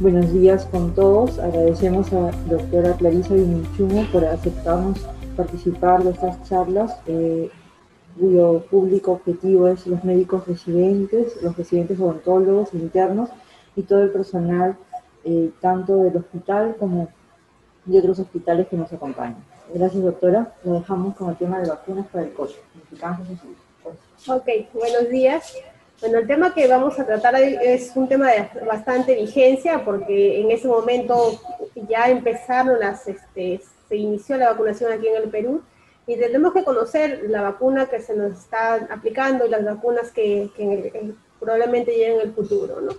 Buenos días con todos. Agradecemos a doctora Clarisa Vinichumo por aceptarnos participar de estas charlas, cuyo público objetivo es los médicos residentes, los residentes odontólogos internos y todo el personal, tanto del hospital como de otros hospitales que nos acompañan. Gracias, doctora. Lo dejamos con el tema de vacunas para el COVID. Ok, buenos días. Bueno, el tema que vamos a tratar es un tema de bastante vigencia porque en ese momento ya empezaron se inició la vacunación aquí en el Perú y tenemos que conocer la vacuna que se nos está aplicando y las vacunas que probablemente lleguen en el futuro, ¿no?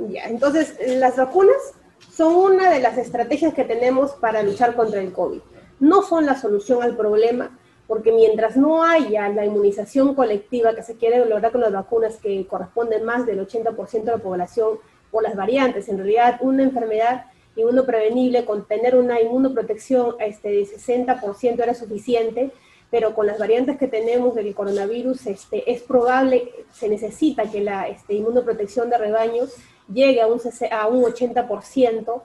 Ya, entonces las vacunas son una de las estrategias que tenemos para luchar contra el COVID. No son la solución al problema, porque mientras no haya la inmunización colectiva que se quiere lograr con las vacunas, que corresponden más del 80% de la población por las variantes, en realidad una enfermedad inmunoprevenible con tener una inmunoprotección de 60% era suficiente, pero con las variantes que tenemos del coronavirus es probable, se necesita que la inmunoprotección de rebaños llegue a un 80%,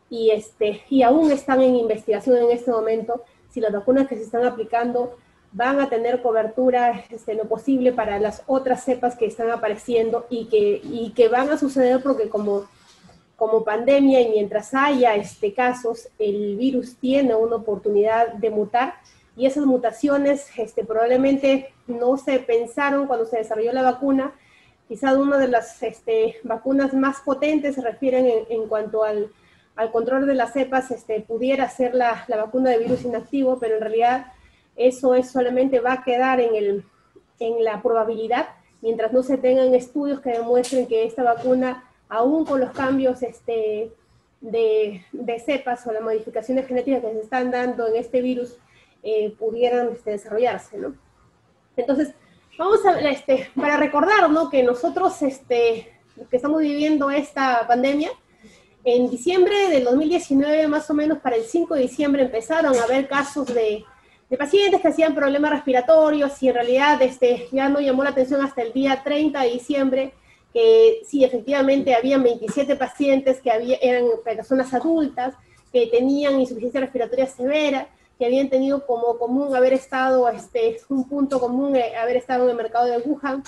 y aún están en investigación en este momento si las vacunas que se están aplicando van a tener cobertura lo posible para las otras cepas que están apareciendo y que van a suceder porque como pandemia y mientras haya casos, el virus tiene una oportunidad de mutar y esas mutaciones probablemente no se pensaron cuando se desarrolló la vacuna. Quizás una de las vacunas más potentes se refieren en cuanto al control de las cepas, pudiera ser la vacuna de virus inactivo, pero en realidad eso solamente va a quedar en la probabilidad, mientras no se tengan estudios que demuestren que esta vacuna, aún con los cambios de cepas o las modificaciones genéticas que se están dando en este virus, pudieran desarrollarse, ¿no? Entonces, vamos a para recordar, ¿no?, que nosotros que estamos viviendo esta pandemia, en diciembre del 2019, más o menos para el 5 de diciembre, empezaron a haber casos de pacientes que hacían problemas respiratorios y en realidad ya no llamó la atención hasta el día 30 de diciembre, que sí, efectivamente, habían 27 pacientes que eran personas adultas que tenían insuficiencia respiratoria severa, que habían tenido como común haber estado, un punto común, haber estado en el mercado de Wuhan.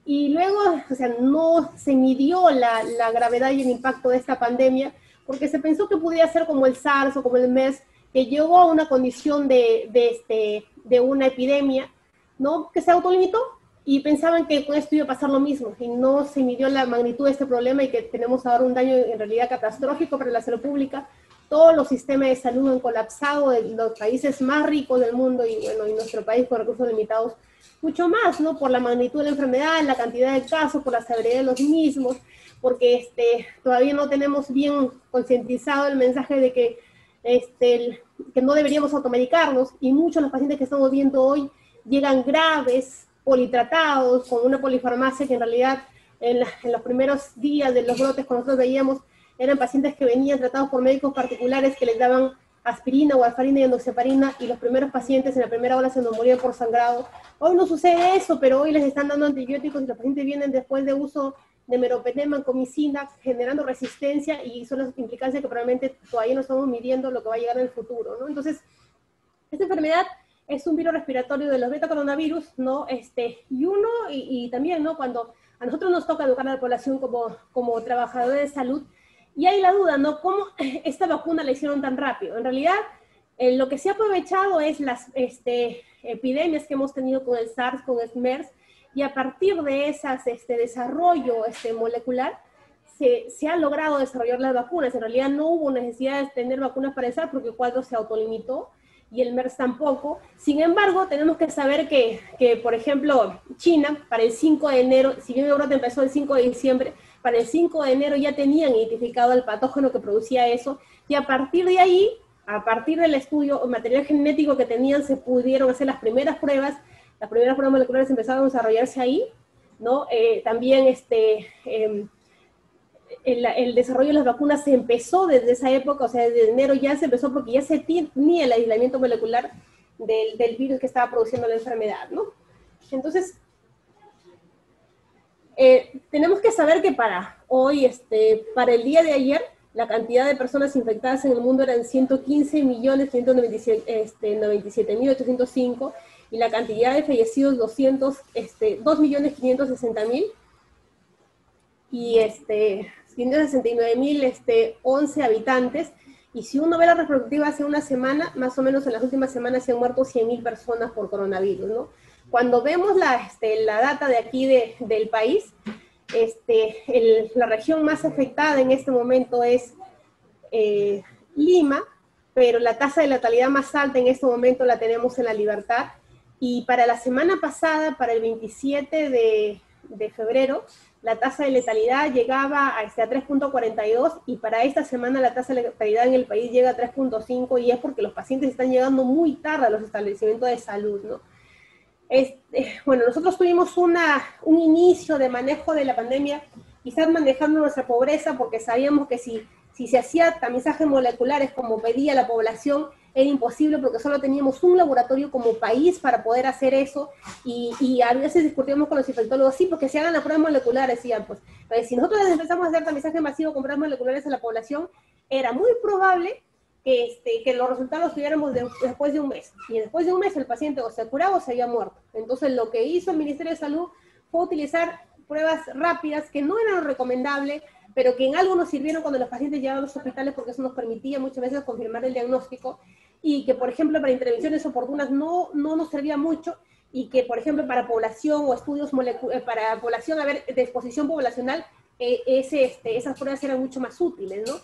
Y luego, o sea, no se midió la gravedad y el impacto de esta pandemia, porque se pensó que podía ser como el SARS o como el MERS, que llegó a una condición de una epidemia, ¿no?, que se autolimitó, y pensaban que con esto iba a pasar lo mismo, y no se midió la magnitud de este problema y que tenemos ahora un daño en realidad catastrófico para la salud pública. Todos los sistemas de salud han colapsado en los países más ricos del mundo y bueno, y nuestro país con recursos limitados mucho más, ¿no?, por la magnitud de la enfermedad, la cantidad de casos, por la severidad de los mismos, porque todavía no tenemos bien concientizado el mensaje de que, que no deberíamos automedicarnos, y muchos de los pacientes que estamos viendo hoy llegan graves, politratados, con una polifarmacia que en realidad en los primeros días de los brotes, cuando nosotros veíamos, eran pacientes que venían tratados por médicos particulares que les daban aspirina, warfarina y enoxaparina, y los primeros pacientes en la primera ola se nos morían por sangrado. Hoy no sucede eso, pero hoy les están dando antibióticos y los pacientes vienen después de uso de meropenem, vancomicina, generando resistencia, y son las implicancias que probablemente todavía no estamos midiendo lo que va a llegar en el futuro, ¿no? Entonces, esta enfermedad es un virus respiratorio de los beta-coronavirus, ¿no? Y también, ¿no?, cuando a nosotros nos toca educar a la población como trabajadores de salud, y hay la duda, ¿no?, ¿cómo esta vacuna la hicieron tan rápido? En realidad, lo que se ha aprovechado es las epidemias que hemos tenido con el SARS, con el MERS, y a partir de esas desarrollo molecular, se ha logrado desarrollar las vacunas. En realidad no hubo necesidad de tener vacunas para el SARS porque el cuadro se autolimitó, y el MERS tampoco. Sin embargo, tenemos que saber que, por ejemplo, China, para el 5 de enero, si bien el brote empezó el 5 de diciembre, para el 5 de enero ya tenían identificado el patógeno que producía eso, y a partir de ahí, a partir del estudio o material genético que tenían, se pudieron hacer las primeras pruebas moleculares empezaron a desarrollarse ahí, ¿no? También el desarrollo de las vacunas se empezó desde esa época, o sea, desde enero ya se empezó porque ya se tenía el aislamiento molecular del virus que estaba produciendo la enfermedad, ¿no? Entonces, tenemos que saber que para hoy, para el día de ayer, la cantidad de personas infectadas en el mundo eran 115.197.805 y la cantidad de fallecidos 2.560.000 y 169.011 habitantes. Y si uno ve la retrospectiva hace una semana, más o menos en las últimas semanas se han muerto 100.000 personas por coronavirus, ¿no? Cuando vemos la data de aquí del país, la región más afectada en este momento es Lima, pero la tasa de letalidad más alta en este momento la tenemos en La Libertad. Y para la semana pasada, para el 27 de febrero, la tasa de letalidad llegaba a 3.42 y para esta semana la tasa de letalidad en el país llega a 3.5 y es porque los pacientes están llegando muy tarde a los establecimientos de salud, ¿no? Bueno, nosotros tuvimos un inicio de manejo de la pandemia, quizás manejando nuestra pobreza, porque sabíamos que si se hacía tamizajes moleculares como pedía la población, era imposible porque solo teníamos un laboratorio como país para poder hacer eso, y a veces discutíamos con los infectólogos, sí, porque se hagan las pruebas moleculares, decían, pues si nosotros empezamos a hacer tamizaje masivo con pruebas moleculares a la población, era muy probable que los resultados los tuviéramos después de un mes. Y después de un mes el paciente o se curaba o se había muerto. Entonces lo que hizo el Ministerio de Salud fue utilizar pruebas rápidas que no eran recomendables, pero que en algo nos sirvieron cuando los pacientes llegaban a los hospitales porque eso nos permitía muchas veces confirmar el diagnóstico y que, por ejemplo, para intervenciones oportunas no nos servía mucho y que, por ejemplo, para población o estudios para población, de exposición poblacional, esas pruebas eran mucho más útiles, ¿no?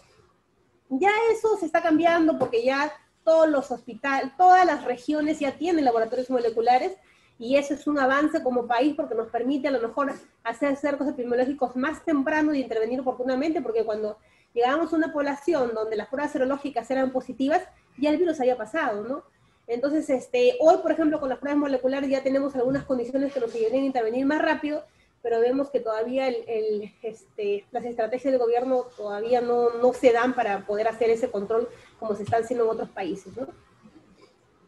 Ya eso se está cambiando porque ya todos los hospitales, todas las regiones ya tienen laboratorios moleculares y eso es un avance como país porque nos permite a lo mejor hacer cercos epidemiológicos más temprano y intervenir oportunamente, porque cuando llegábamos a una población donde las pruebas serológicas eran positivas, ya el virus había pasado, ¿no? Entonces, hoy, por ejemplo, con las pruebas moleculares ya tenemos algunas condiciones que nos ayudan a intervenir más rápido, pero vemos que todavía las estrategias del gobierno todavía no se dan para poder hacer ese control como se está haciendo en otros países, ¿no?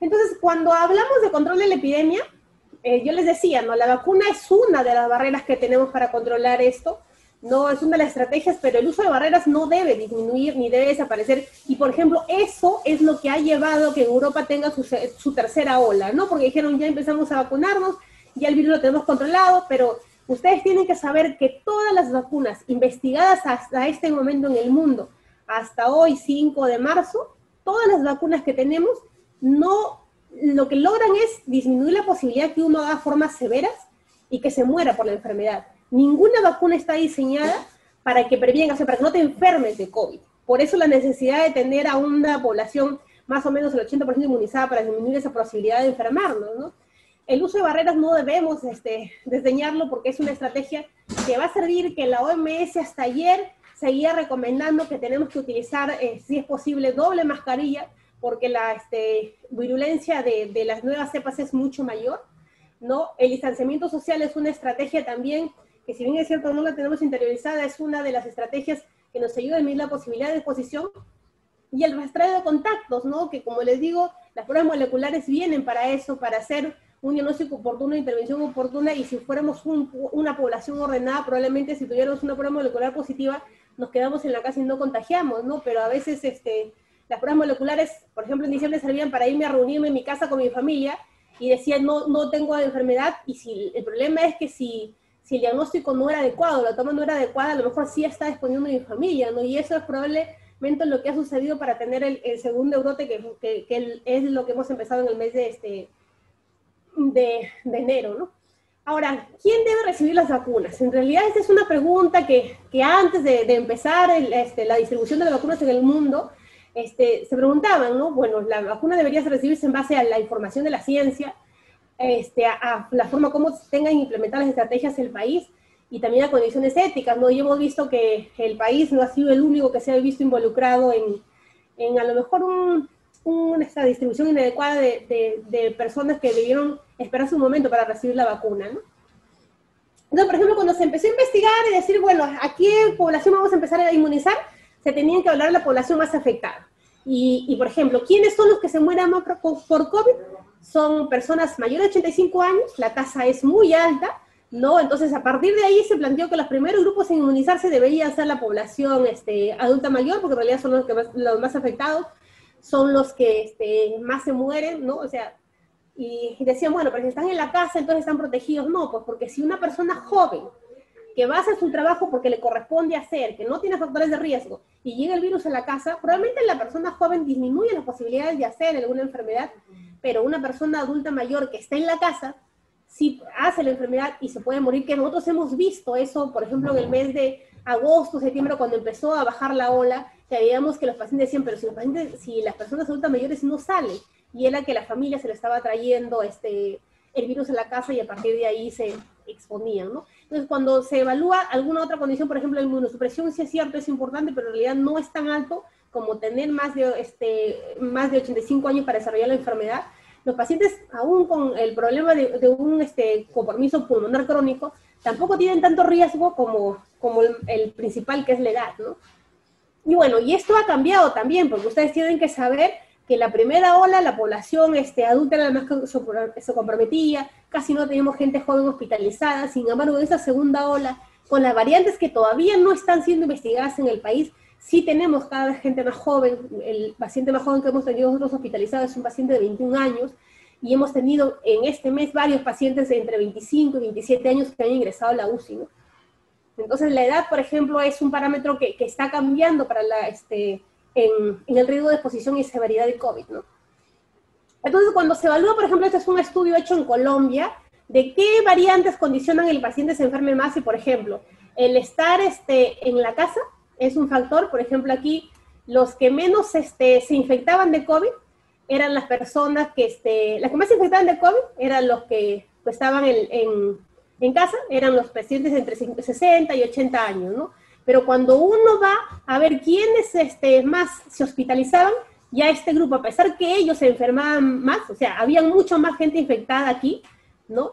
Entonces, cuando hablamos de control de la epidemia, yo les decía, ¿no? La vacuna es una de las barreras que tenemos para controlar esto, no es una de las estrategias, pero el uso de barreras no debe disminuir ni debe desaparecer. Y, por ejemplo, eso es lo que ha llevado a que Europa tenga su tercera ola, ¿no? Porque dijeron, ya empezamos a vacunarnos, ya el virus lo tenemos controlado, pero ustedes tienen que saber que todas las vacunas investigadas hasta este momento en el mundo, hasta hoy, 5 de marzo, todas las vacunas que tenemos, lo que logran es disminuir la posibilidad que uno haga formas severas y que se muera por la enfermedad. Ninguna vacuna está diseñada para que prevenga, o sea, para que no te enfermes de COVID. Por eso la necesidad de tener a una población más o menos el 80% inmunizada para disminuir esa posibilidad de enfermarnos, ¿no? El uso de barreras no debemos desdeñarlo porque es una estrategia que va a servir, que la OMS hasta ayer seguía recomendando que tenemos que utilizar, si es posible, doble mascarilla, porque la virulencia de las nuevas cepas es mucho mayor, ¿no? El distanciamiento social es una estrategia también que, si bien es cierto no la tenemos interiorizada, es una de las estrategias que nos ayuda a disminuir la posibilidad de exposición. Y el rastreo de contactos, ¿no? Que, como les digo, las pruebas moleculares vienen para eso, para hacer un diagnóstico oportuno, intervención oportuna, y si fuéramos una población ordenada, probablemente si tuviéramos una prueba molecular positiva, nos quedamos en la casa y no contagiamos, ¿no? Pero a veces las pruebas moleculares, por ejemplo, en diciembre servían para irme a reunirme en mi casa con mi familia, y decían, no tengo enfermedad, y si el problema es que si el diagnóstico no era adecuado, la toma no era adecuada, a lo mejor sí está exponiendo a mi familia, ¿no? Y eso es probablemente lo que ha sucedido para tener el segundo brote, que es lo que hemos empezado en el mes de enero, ¿no? Ahora, ¿quién debe recibir las vacunas? En realidad esta es una pregunta que antes de empezar la distribución de las vacunas en el mundo, se preguntaban, ¿no? Bueno, la vacuna debería recibirse en base a la información de la ciencia, a la forma como tengan implementadas las estrategias del país y también a condiciones éticas, ¿no? Y hemos visto que el país no ha sido el único que se ha visto involucrado en a lo mejor esta distribución inadecuada de personas que debieron esperar su momento para recibir la vacuna, ¿no? Entonces, por ejemplo, cuando se empezó a investigar y decir, bueno, ¿a qué población vamos a empezar a inmunizar? Se tenían que hablar de la población más afectada. Y, por ejemplo, ¿quiénes son los que se mueren más por COVID? Son personas mayores de 85 años, la tasa es muy alta, ¿no? Entonces, a partir de ahí se planteó que los primeros grupos en inmunizarse deberían ser la población adulta mayor, porque en realidad son los más afectados, son los que más se mueren, ¿no? O sea, y decían, bueno, pero si están en la casa, entonces están protegidos. No, pues porque si una persona joven que va a hacer su trabajo porque le corresponde hacer, que no tiene factores de riesgo, y llega el virus a la casa, probablemente la persona joven disminuye las posibilidades de hacer alguna enfermedad, pero una persona adulta mayor que está en la casa, sí hace la enfermedad y se puede morir, que nosotros hemos visto eso, por ejemplo, en el mes de agosto, septiembre, cuando empezó a bajar la ola, que veíamos que los pacientes decían, pero si las personas adultas mayores no salen, y era que la familia se le estaba trayendo el virus a la casa y a partir de ahí se exponían, ¿no? Entonces, cuando se evalúa alguna otra condición, por ejemplo, la inmunosupresión, sí es cierto, es importante, pero en realidad no es tan alto como tener más de 85 años para desarrollar la enfermedad. Los pacientes, aún con el problema de un compromiso pulmonar crónico, tampoco tienen tanto riesgo como el principal, que es la edad, ¿no? Y bueno, y esto ha cambiado también, porque ustedes tienen que saber que la primera ola, la población adulta era la más que se comprometía, casi no teníamos gente joven hospitalizada. Sin embargo, en esa segunda ola, con las variantes que todavía no están siendo investigadas en el país, sí tenemos cada vez gente más joven. El paciente más joven que hemos tenido nosotros hospitalizado es un paciente de 21 años, y hemos tenido en este mes varios pacientes de entre 25 y 27 años que han ingresado a la UCI, ¿no? Entonces, la edad, por ejemplo, es un parámetro que está cambiando para en el riesgo de exposición y severidad de COVID, ¿no? Entonces, cuando se evalúa, por ejemplo, este es un estudio hecho en Colombia, de qué variantes condicionan el paciente se enferme más, y, por ejemplo, el estar en la casa es un factor. Por ejemplo, aquí, los que menos se infectaban de COVID eran las personas las que más se infectaban de COVID eran los que estaban en casa, eran los pacientes entre 60 y 80 años, ¿no? Pero cuando uno va a ver quiénes más se hospitalizaban, ya este grupo, a pesar que ellos se enfermaban más, o sea, había mucho más gente infectada aquí, ¿no?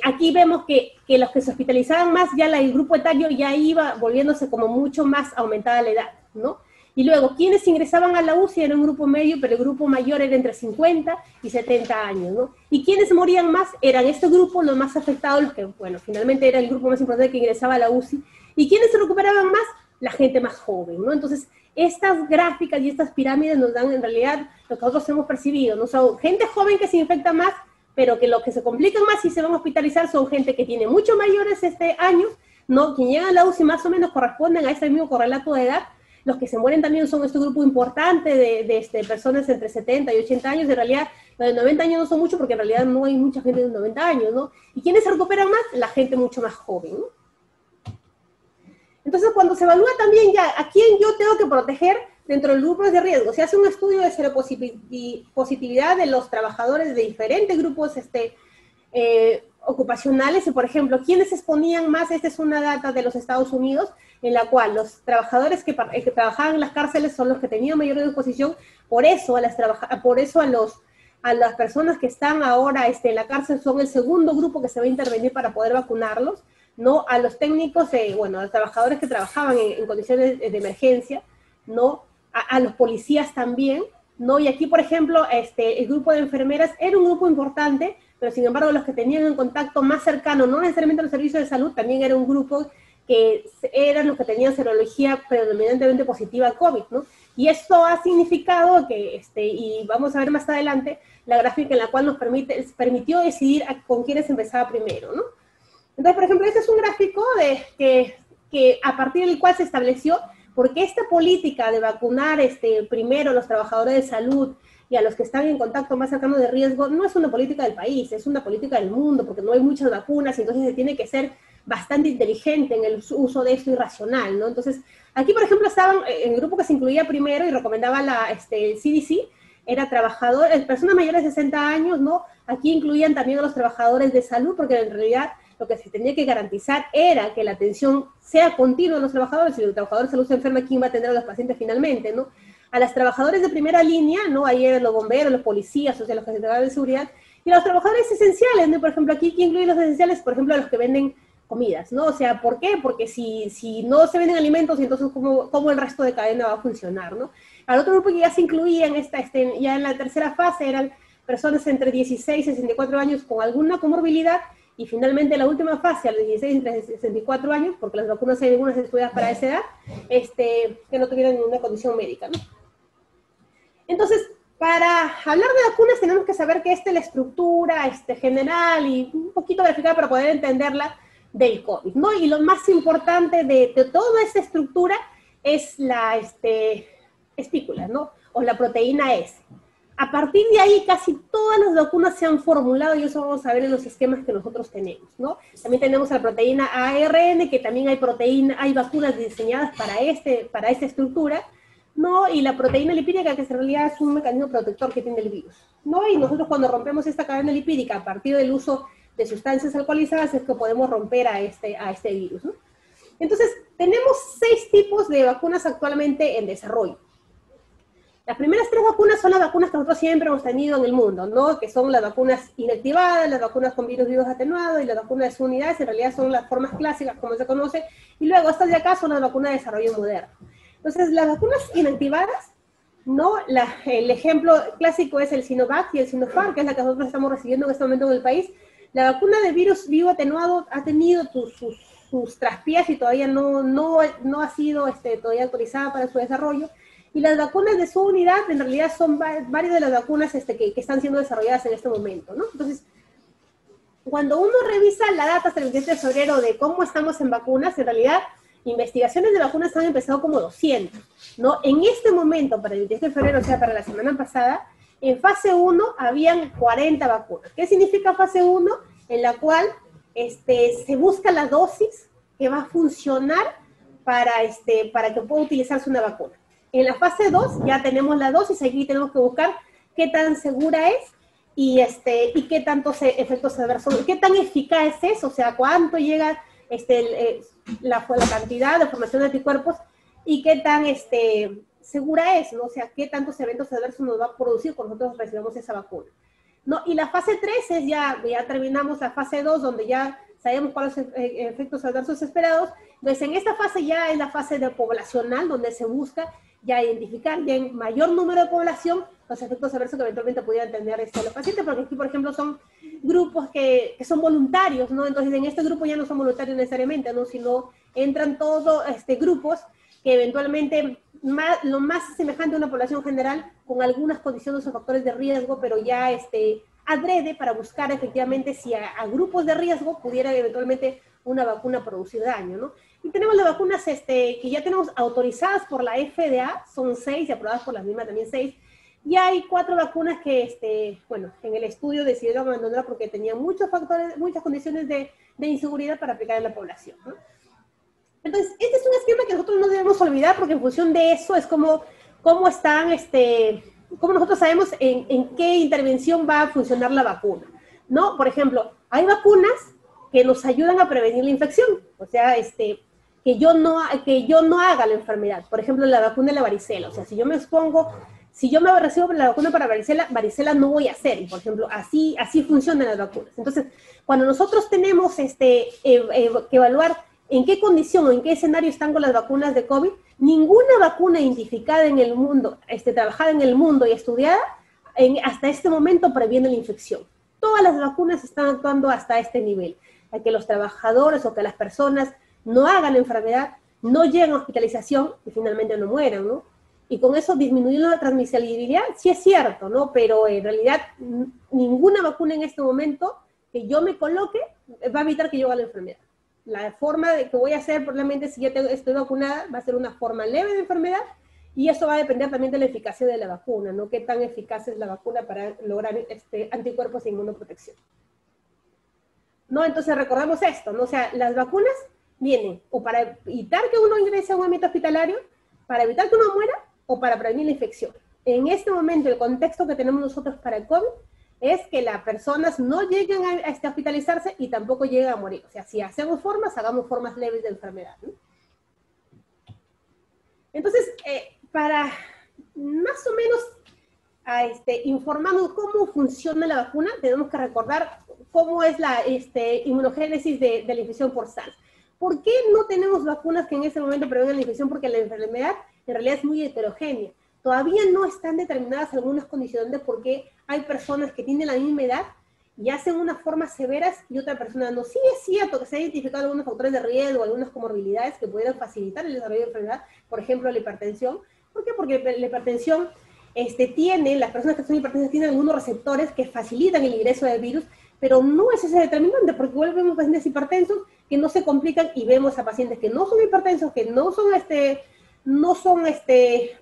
Aquí vemos que los que se hospitalizaban más, ya el grupo etario ya iba volviéndose como mucho más aumentada la edad, ¿no? Y luego, quienes ingresaban a la UCI era un grupo medio, pero el grupo mayor era entre 50 y 70 años, ¿no? Y quienes morían más eran este grupo, los más afectados, los que, bueno, finalmente era el grupo más importante que ingresaba a la UCI. ¿Y quiénes se recuperaban más? La gente más joven, ¿no? Entonces, estas gráficas y estas pirámides nos dan en realidad lo que nosotros hemos percibido, ¿no? Son gente joven que se infecta más, pero que lo que se complican más y se van a hospitalizar son gente que tiene mucho mayores años, ¿no? Quien llega a la UCI más o menos corresponden a este mismo correlato de edad. Los que se mueren también son este grupo importante de personas entre 70 y 80 años. En realidad, los de 90 años no son mucho, porque en realidad no hay mucha gente de 90 años, ¿no? ¿Y quiénes se recuperan más? La gente mucho más joven, ¿no? Entonces, cuando se evalúa también ya a quién yo tengo que proteger dentro del grupo de riesgo, se hace un estudio de seropositividad de los trabajadores de diferentes grupos ocupacionales, y, por ejemplo, ¿quiénes se exponían más? Esta es una data de los Estados Unidos, en la cual los trabajadores que trabajaban en las cárceles son los que tenían mayor exposición. Por eso a las personas que están ahora en la cárcel son el segundo grupo que se va a intervenir para poder vacunarlos, ¿no? A los técnicos, a los trabajadores que trabajaban en condiciones de emergencia, ¿no? A los policías también, ¿no? Y aquí, por ejemplo, el grupo de enfermeras era un grupo importante, pero sin embargo los que tenían un contacto más cercano, no necesariamente los servicios de salud, también era un grupo que eran los que tenían serología predominantemente positiva a COVID, ¿no? Y esto ha significado que, y vamos a ver más adelante, la gráfica en la cual nos permitió decidir con quiénes empezaba primero, ¿no? Entonces, por ejemplo, este es un gráfico que a partir del cual se estableció porque esta política de vacunar primero a los trabajadores de salud y a los que están en contacto más cercano de riesgo no es una política del país, es una política del mundo, porque no hay muchas vacunas, entonces se tiene que ser bastante inteligente en el uso de esto y racional, ¿no? Entonces, aquí, por ejemplo, estaban en el grupo que se incluía primero y recomendaba el CDC, era personas mayores de 60 años, ¿no? Aquí incluían también a los trabajadores de salud, porque en realidad lo que se tenía que garantizar era que la atención sea continua a los trabajadores. Si el trabajador de salud se enferma, ¿quién va a atender a los pacientes finalmente, no? A los trabajadores de primera línea, ¿no? Ahí eran los bomberos, los policías, o sea, los que se encargaban de seguridad, y a los trabajadores esenciales, ¿no? Por ejemplo, aquí, ¿quién incluye los esenciales? Por ejemplo, a los que venden comidas, ¿no? O sea, ¿por qué? Porque si no se venden alimentos, entonces ¿cómo el resto de cadena va a funcionar, ¿no? Al otro grupo que ya se incluía ya en la tercera fase eran personas entre 16 y 64 años con alguna comorbilidad, y finalmente la última fase, a los 16 entre 64 años, porque las vacunas hay algunas estudiadas para esa edad, que no tuvieran ninguna condición médica, ¿no? Entonces, para hablar de vacunas tenemos que saber que la estructura general y un poquito verificada para poder entenderla del COVID, ¿no? Y lo más importante de toda esta estructura es la espícula, ¿no? O la proteína S. A partir de ahí, casi todas las vacunas se han formulado, y eso vamos a ver en los esquemas que nosotros tenemos, ¿no? También tenemos la proteína ARN, que también hay vacunas diseñadas para esta estructura, ¿no? Y la proteína lipídica, que en realidad es un mecanismo protector que tiene el virus, ¿no? Y nosotros cuando rompemos esta cadena lipídica a partir del uso de sustancias alcoholizadas es que podemos romper a este virus, ¿no? Entonces, tenemos 6 tipos de vacunas actualmente en desarrollo. Las primeras 3 vacunas son las vacunas que nosotros siempre hemos tenido en el mundo, ¿no? Que son las vacunas inactivadas, las vacunas con virus vivos atenuados y las vacunas de subunidades, en realidad son las formas clásicas como se conoce, y luego estas de acá son las vacunas de desarrollo moderno. Entonces, las vacunas inactivadas, ¿no? El ejemplo clásico es el Sinovac y el Sinopharm, que es la que nosotros estamos recibiendo en este momento en el país. La vacuna de virus vivo atenuado ha tenido sus traspiés y todavía no ha sido todavía autorizada para su desarrollo. Y las vacunas de subunidad, en realidad, son varias de las vacunas que están siendo desarrolladas en este momento, ¿no? Entonces, cuando uno revisa la data hasta el 27 de febrero de cómo estamos en vacunas, en realidad, investigaciones de vacunas han empezado como 200, ¿no? En este momento, para el 27 de febrero, o sea, para la semana pasada, en fase 1 habían 40 vacunas. ¿Qué significa fase 1? En la cual se busca la dosis que va a funcionar para que pueda utilizarse una vacuna. En la fase 2 ya tenemos la dosis, aquí tenemos que buscar qué tan segura es y qué tantos efectos adversos, qué tan eficaz es, o sea, cuánto llega la cantidad de formación de anticuerpos y qué tan segura es, ¿no? O sea, qué tantos eventos adversos nos va a producir cuando nosotros recibamos esa vacuna, ¿no? Y la fase 3 es ya terminamos la fase 2, donde ya sabemos cuáles son los efectos adversos esperados. Entonces, en esta fase ya es la fase de poblacional, donde se busca ya identificar ya en mayor número de población los efectos adversos que eventualmente pudieran tener los pacientes, porque aquí, por ejemplo, son grupos que son voluntarios, ¿no? Entonces, en este grupo ya no son voluntarios necesariamente, ¿no? Sino entran todos grupos que eventualmente lo más semejante a una población general, con algunas condiciones o factores de riesgo, pero ya adrede para buscar efectivamente si a grupos de riesgo pudiera eventualmente una vacuna producir daño, ¿no? Y tenemos las vacunas que ya tenemos autorizadas por la FDA, son 6 y aprobadas por la misma también 6. Y hay 4 vacunas que, bueno, en el estudio decidieron abandonar porque tenían muchos factores, muchas condiciones de inseguridad para aplicar en la población, ¿no? Entonces, este es un esquema que nosotros no debemos olvidar, porque en función de eso es cómo están, cómo nosotros sabemos en qué intervención va a funcionar la vacuna, ¿no? Por ejemplo, hay vacunas que nos ayudan a prevenir la infección, o sea, que yo no haga la enfermedad. Por ejemplo, la vacuna de la varicela, o sea, si yo me recibo la vacuna para varicela no voy a hacer, y por ejemplo, así funcionan las vacunas. Entonces, cuando nosotros tenemos que evaluar en qué condición o en qué escenario están con las vacunas de COVID, ninguna vacuna identificada en el mundo, trabajada en el mundo y estudiada, hasta este momento previene la infección. Todas las vacunas están actuando hasta este nivel, a que los trabajadores o que las personas no hagan la enfermedad, no lleguen a hospitalización y finalmente no mueran, ¿no? Y con eso disminuyendo la transmisibilidad, sí es cierto, ¿no? Pero en realidad ninguna vacuna en este momento que yo me coloque va a evitar que yo haga la enfermedad. La forma de que voy a hacer, probablemente si ya estoy vacunada, va a ser una forma leve de enfermedad, y eso va a depender también de la eficacia de la vacuna, ¿no? Qué tan eficaz es la vacuna para lograr anticuerpos e inmunoprotección, ¿no? Entonces recordemos esto, ¿no? O sea, las vacunas vienen o para evitar que uno ingrese a un ámbito hospitalario, para evitar que uno muera, o para prevenir la infección. En este momento, el contexto que tenemos nosotros para el COVID es que las personas no lleguen a hospitalizarse y tampoco lleguen a morir. O sea, si hagamos formas leves de enfermedad, ¿no? Entonces, para más o menos informarnos cómo funciona la vacuna, tenemos que recordar cómo es la inmunogénesis de la infección por SARS. ¿Por qué no tenemos vacunas que en ese momento prevengan la infección? Porque la enfermedad en realidad es muy heterogénea. Todavía no están determinadas algunas condiciones porque hay personas que tienen la misma edad y hacen unas formas severas y otra persona no. Sí es cierto que se han identificado algunos factores de riesgo, algunas comorbilidades que pudieran facilitar el desarrollo de enfermedad, por ejemplo, la hipertensión. ¿Por qué? Porque la hipertensión las personas que son hipertensas tienen algunos receptores que facilitan el ingreso del virus, pero no es ese determinante, porque igual vemos pacientes hipertensos que no se complican y vemos a pacientes que no son hipertensos, que no son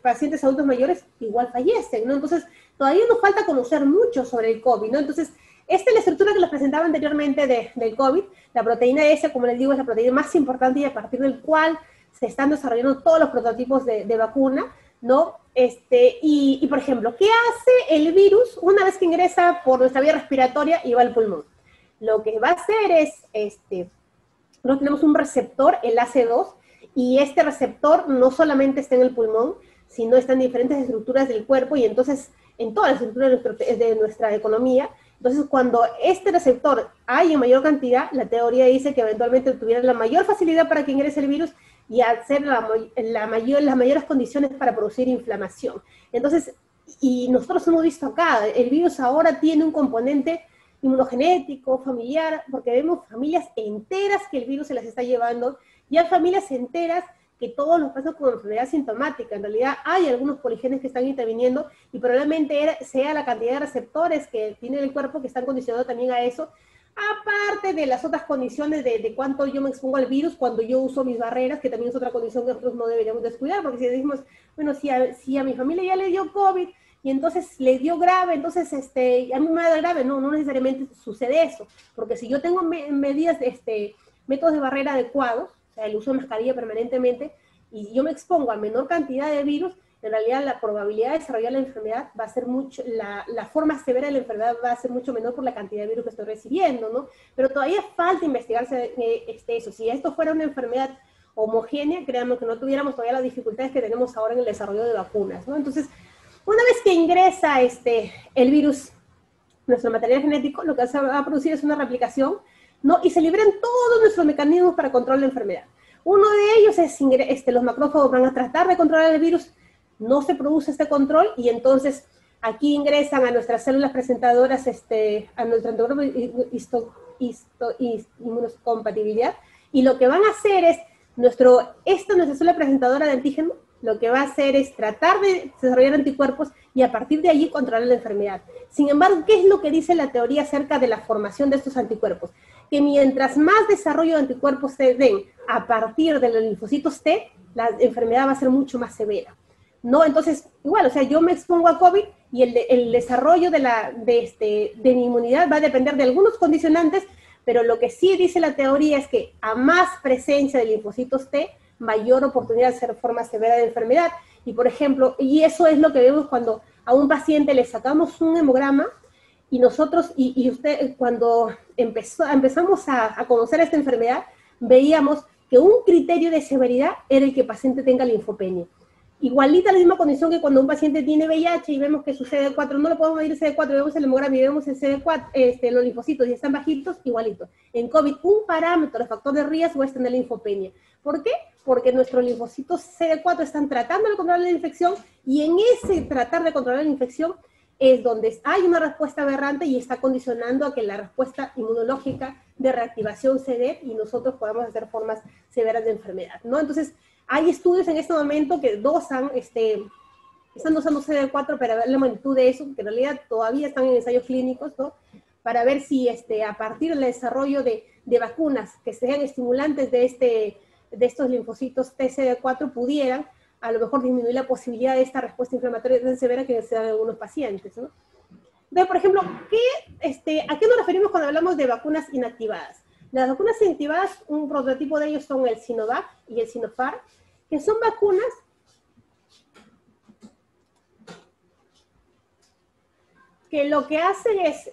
pacientes adultos mayores, igual fallecen, ¿no? Entonces, todavía nos falta conocer mucho sobre el COVID, ¿no? Entonces, esta es la estructura que les presentaba anteriormente del COVID. La proteína S, como les digo, es la proteína más importante y a partir del cual se están desarrollando todos los prototipos de vacuna, ¿no? Y, por ejemplo, ¿qué hace el virus una vez que ingresa por nuestra vía respiratoria y va al pulmón? Lo que va a hacer es, nosotros tenemos un receptor, el AC2, y este receptor no solamente está en el pulmón, sino está en diferentes estructuras del cuerpo y entonces en todas las estructuras de nuestra economía. Entonces, cuando este receptor hay en mayor cantidad, la teoría dice que eventualmente tuviera la mayor facilidad para que ingrese el virus y hacer las mayores condiciones para producir inflamación. Entonces, y nosotros hemos visto acá, el virus ahora tiene un componente inmunogenético, familiar, porque vemos familias enteras que el virus se las está llevando, y hay familias enteras que todos los pasan con enfermedad sintomática. En realidad hay algunos poligenes que están interviniendo y probablemente sea la cantidad de receptores que tiene el cuerpo que están condicionados también a eso, aparte de las otras condiciones de cuánto yo me expongo al virus cuando yo uso mis barreras, que también es otra condición que nosotros no deberíamos descuidar, porque si decimos, bueno, si a mi familia ya le dio COVID y entonces le dio grave, entonces a mí me da grave, no necesariamente sucede eso, porque si yo tengo métodos de barrera adecuados, o sea, el uso de mascarilla permanentemente, y yo me expongo a menor cantidad de virus, en realidad la probabilidad de desarrollar la enfermedad va a ser mucho, la forma severa de la enfermedad va a ser mucho menor por la cantidad de virus que estoy recibiendo, ¿no? Pero todavía falta investigarse eso. Si esto fuera una enfermedad homogénea, créanme que no tuviéramos todavía las dificultades que tenemos ahora en el desarrollo de vacunas, ¿no? Entonces, una vez que ingresa el virus, nuestro material genético, lo que se va a producir es una replicación, ¿no? Y se liberan todos nuestros mecanismos para controlar la enfermedad. Uno de ellos es, los macrófagos van a tratar de controlar el virus, no se produce este control y entonces aquí ingresan a nuestras células presentadoras, a nuestro anticuerpo inmunocompatibilidad, y lo que van a hacer es, nuestra célula presentadora de antígeno, lo que va a hacer es tratar de desarrollar anticuerpos y a partir de allí controlar la enfermedad. Sin embargo, ¿qué es lo que dice la teoría acerca de la formación de estos anticuerpos? Que mientras más desarrollo de anticuerpos se den a partir de los linfocitos T, la enfermedad va a ser mucho más severa, ¿no? Entonces, igual, o sea, yo me expongo a COVID y el desarrollo de mi inmunidad va a depender de algunos condicionantes, pero lo que sí dice la teoría es que a más presencia de linfocitos T, mayor oportunidad de hacer forma severa de enfermedad. Y por ejemplo, y eso es lo que vemos cuando a un paciente le sacamos un hemograma y nosotros, cuando empezamos a conocer esta enfermedad, veíamos que un criterio de severidad era el que el paciente tenga linfopenia. Igualita la misma condición que cuando un paciente tiene VIH y vemos que su CD4, no lo podemos medir CD4, vemos el hemograma y vemos el CD4, los linfocitos y están bajitos, igualito. En COVID, un parámetro, el factor de riesgo es tener linfopenia. ¿Por qué? Porque nuestros linfocitos CD4 están tratando de controlar la infección y en ese tratar de controlar la infección es donde hay una respuesta aberrante y está condicionando a que la respuesta inmunológica de reactivación se dé y nosotros podamos hacer formas severas de enfermedad, ¿no? Entonces, hay estudios en este momento que están dosando CD4 para ver la magnitud de eso, que en realidad todavía están en ensayos clínicos, ¿no? Para ver si a partir del desarrollo de vacunas que sean estimulantes de estos linfocitos TCD4 pudieran a lo mejor disminuir la posibilidad de esta respuesta inflamatoria tan severa que se da en algunos pacientes, ¿no? Entonces, por ejemplo, ¿a qué nos referimos cuando hablamos de vacunas inactivadas? Las vacunas inactivadas, un prototipo de ellos son el Sinovac y el Sinopharm, que son vacunas que lo que hacen es,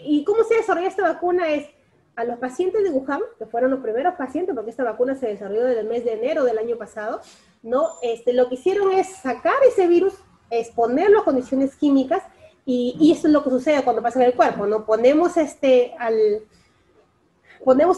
¿y cómo se desarrolla esta vacuna? Es a los pacientes de Wuhan, que fueron los primeros pacientes, porque esta vacuna se desarrolló desde el mes de enero del año pasado, ¿no? Lo que hicieron es sacar ese virus, exponerlo a condiciones químicas Y eso es lo que sucede cuando pasa en el cuerpo, ¿no? Ponemos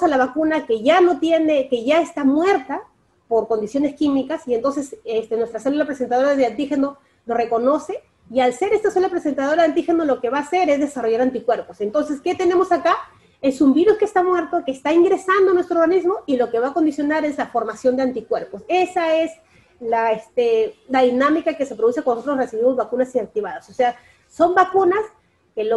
a la vacuna que ya no tiene, que ya está muerta por condiciones químicas, y entonces nuestra célula presentadora de antígeno lo reconoce, y al ser esta célula presentadora de antígeno lo que va a hacer es desarrollar anticuerpos. Entonces, ¿qué tenemos acá? Es un virus que está muerto, que está ingresando a nuestro organismo, y lo que va a condicionar es la formación de anticuerpos. Esa es la dinámica que se produce cuando nosotros recibimos vacunas inactivadas. O sea, son vacunas que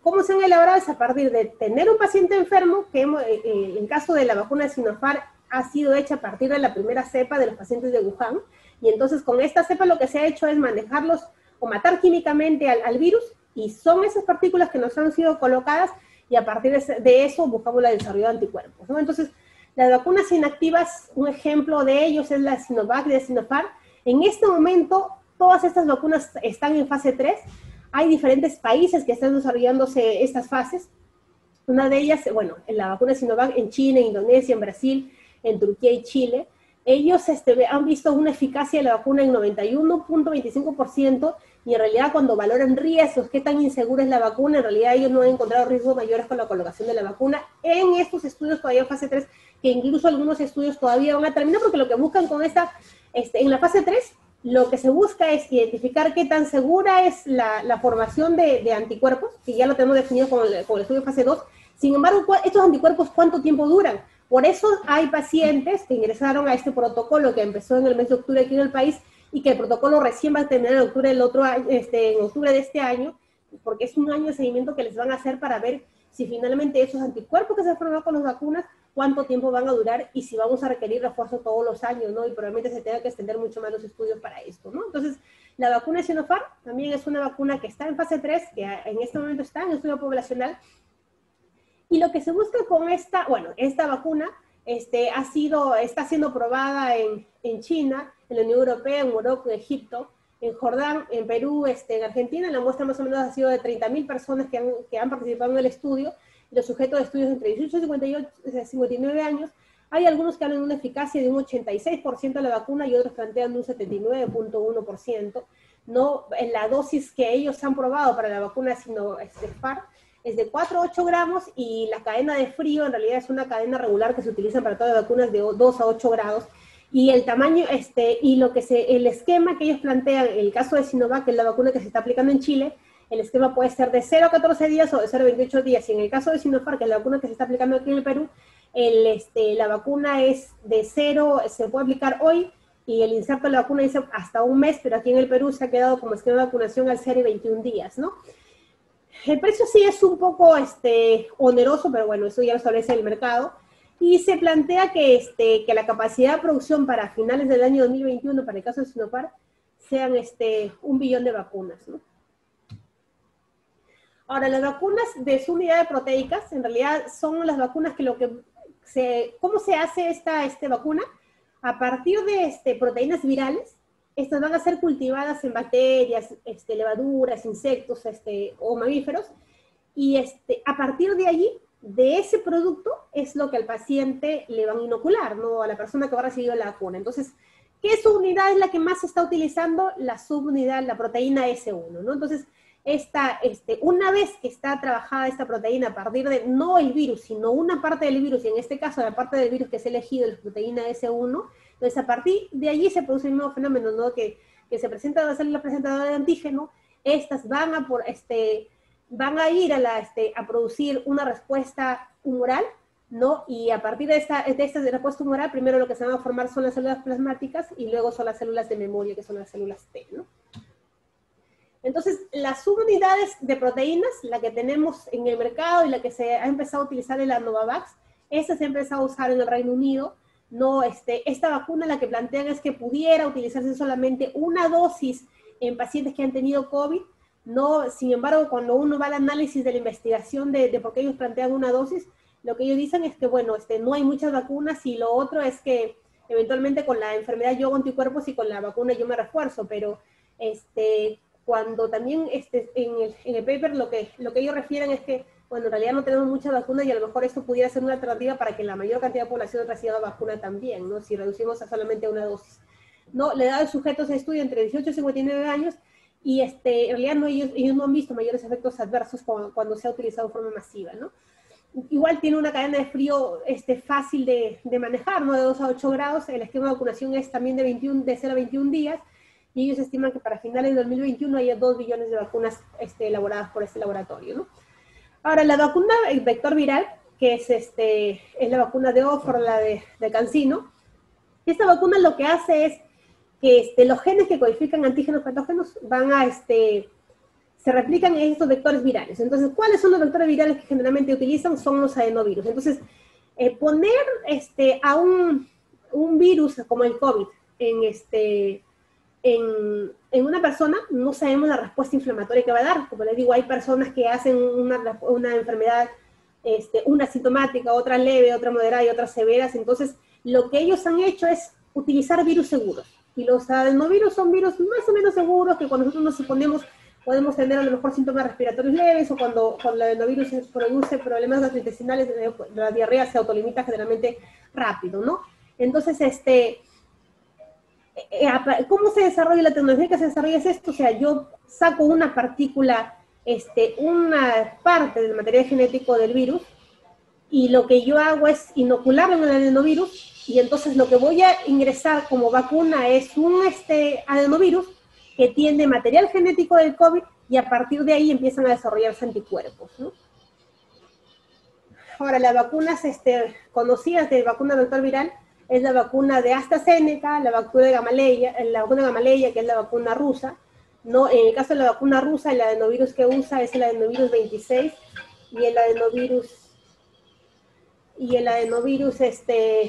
cómo se han elaborado es a partir de tener un paciente enfermo, que en caso de la vacuna de Sinopharm ha sido hecha a partir de la primera cepa de los pacientes de Wuhan, y entonces con esta cepa lo que se ha hecho es manejarlos o matar químicamente al virus, y son esas partículas que nos han sido colocadas, y a partir de eso buscamos el desarrollo de anticuerpos, ¿no? Entonces, las vacunas inactivas, un ejemplo de ellos es la Sinovac de Sinopharm. En este momento, todas estas vacunas están en fase 3. Hay diferentes países que están desarrollándose estas fases. Una de ellas, bueno, en la vacuna Sinovac en China, en Indonesia, en Brasil, en Turquía y Chile. Ellos han visto una eficacia de la vacuna en 91.25%, y en realidad cuando valoran riesgos, qué tan insegura es la vacuna, en realidad ellos no han encontrado riesgos mayores con la colocación de la vacuna en estos estudios todavía en fase 3, que incluso algunos estudios todavía van a terminar, porque lo que buscan con en la fase 3, lo que se busca es identificar qué tan segura es la formación de anticuerpos, que ya lo tenemos definido con el estudio de fase 2. Sin embargo, estos anticuerpos, ¿cuánto tiempo duran? Por eso hay pacientes que ingresaron a este protocolo que empezó en el mes de octubre aquí en el país, y que el protocolo recién va a terminar en octubre del otro año, en octubre de este año, porque es un año de seguimiento que les van a hacer para ver si finalmente esos anticuerpos que se forman con las vacunas, cuánto tiempo van a durar, y si vamos a requerir refuerzo todos los años, ¿no? Y probablemente se tenga que extender mucho más los estudios para esto, ¿no? Entonces, la vacuna de Sinopharm también es una vacuna que está en fase 3, que en este momento está en estudio poblacional, y lo que se busca con esta vacuna está siendo probada en China, en la Unión Europea, en Morocco, en Egipto, en Jordán, en Perú, en Argentina. La muestra más o menos ha sido de 30.000 personas que han participado en el estudio, y los sujetos de estudios entre 18 y 59 años. Hay algunos que hablan de una eficacia de un 86% de la vacuna, y otros plantean un 79.1%. ¿No? En la dosis que ellos han probado para la vacuna Sinopharm es de 4 a 8 gramos, y la cadena de frío en realidad es una cadena regular que se utiliza para todas las vacunas de 2 a 8 grados. Y el tamaño, el esquema que ellos plantean en el caso de Sinovac, que es la vacuna que se está aplicando en Chile, el esquema puede ser de 0 a 14 días o de 0 a 28 días. Y en el caso de Sinopharm, que es la vacuna que se está aplicando aquí en el Perú, la vacuna es de 0, se puede aplicar hoy, y el inserto de la vacuna dice hasta un mes, pero aquí en el Perú se ha quedado como esquema de vacunación al 0 y 21 días, ¿no? El precio sí es un poco oneroso, pero bueno, eso ya lo establece el mercado. Y se plantea que la capacidad de producción para finales del año 2021, para el caso de Sinopharm, sean 1 billón de vacunas, ¿no? Ahora, las vacunas de subunidades proteicas, en realidad son las vacunas que ¿cómo se hace esta vacuna? A partir de proteínas virales. Estas van a ser cultivadas en bacterias, levaduras, insectos, o mamíferos, y a partir de allí, de ese producto, es lo que al paciente le van a inocular, ¿no? A la persona que va a recibir la vacuna. Entonces, ¿qué subunidad es la que más se está utilizando? La subunidad, la proteína S1, ¿no? Entonces, una vez que está trabajada esta proteína a partir de, no el virus, sino una parte del virus, y en este caso la parte del virus que es elegido, la proteína S1, entonces a partir de allí se produce el mismo fenómeno, ¿no? Que se presenta en la célula presentadora de antígeno. Estas van a ir a producir una respuesta humoral, ¿no? Y a partir de esta respuesta humoral, primero lo que se van a formar son las células plasmáticas, y luego son las células de memoria, que son las células T, ¿no? Entonces, las subunidades de proteínas, la que tenemos en el mercado y la que se ha empezado a utilizar en la Novavax, esta se ha empezado a usar en el Reino Unido, ¿no? Esta vacuna la que plantean es que pudiera utilizarse solamente una dosis en pacientes que han tenido COVID, ¿no? Sin embargo, cuando uno va al análisis de la investigación de por qué ellos plantean una dosis, lo que ellos dicen es que, bueno, no hay muchas vacunas, y lo otro es que eventualmente con la enfermedad yo hago anticuerpos y con la vacuna yo me refuerzo, pero cuando también en el paper lo que ellos refieren es que, bueno, en realidad no tenemos muchas vacunas, y a lo mejor esto pudiera ser una alternativa para que la mayor cantidad de población reciba vacuna también, ¿no? Si reducimos a solamente una dosis, ¿no? La edad de sujetos de estudio entre 18 y 59 años, y en realidad no, ellos no han visto mayores efectos adversos cuando se ha utilizado de forma masiva, ¿no? Igual tiene una cadena de frío fácil de manejar, ¿no? De 2 a 8 grados. El esquema de vacunación es también de 0 a 21 días. Y ellos estiman que para finales de 2021 haya 2 billones de vacunas elaboradas por este laboratorio, ¿no? Ahora, la vacuna el vector viral, que es la vacuna de Oxford, la de CanSino, esta vacuna lo que hace es que los genes que codifican antígenos patógenos van a se replican en estos vectores virales. Entonces, ¿cuáles son los vectores virales que generalmente utilizan? Son los adenovirus. Entonces, poner a un virus como el COVID en una persona, no sabemos la respuesta inflamatoria que va a dar. Como les digo, hay personas que hacen una enfermedad, una sintomática, otra leve, otra moderada y otras severas. Entonces, lo que ellos han hecho es utilizar virus seguros. Y los adenovirus son virus más o menos seguros que cuando nosotros nos suponemos podemos tener a lo mejor síntomas respiratorios leves, o cuando el adenovirus produce problemas gastrointestinales, la diarrea se autolimita generalmente rápido, ¿no? Entonces, ¿cómo se desarrolla la tecnología que se desarrolla? Es esto, o sea, yo saco una partícula, una parte del material genético del virus, y lo que yo hago es inocularlo en el adenovirus, y entonces lo que voy a ingresar como vacuna es un adenovirus que tiene material genético del COVID, y a partir de ahí empiezan a desarrollarse anticuerpos, ¿no? Ahora, las vacunas conocidas de vacuna vector viral es la vacuna de AstraZeneca, la vacuna de Gamaleya, que es la vacuna rusa, ¿no? En el caso de la vacuna rusa, el adenovirus que usa es el adenovirus 26, y el adenovirus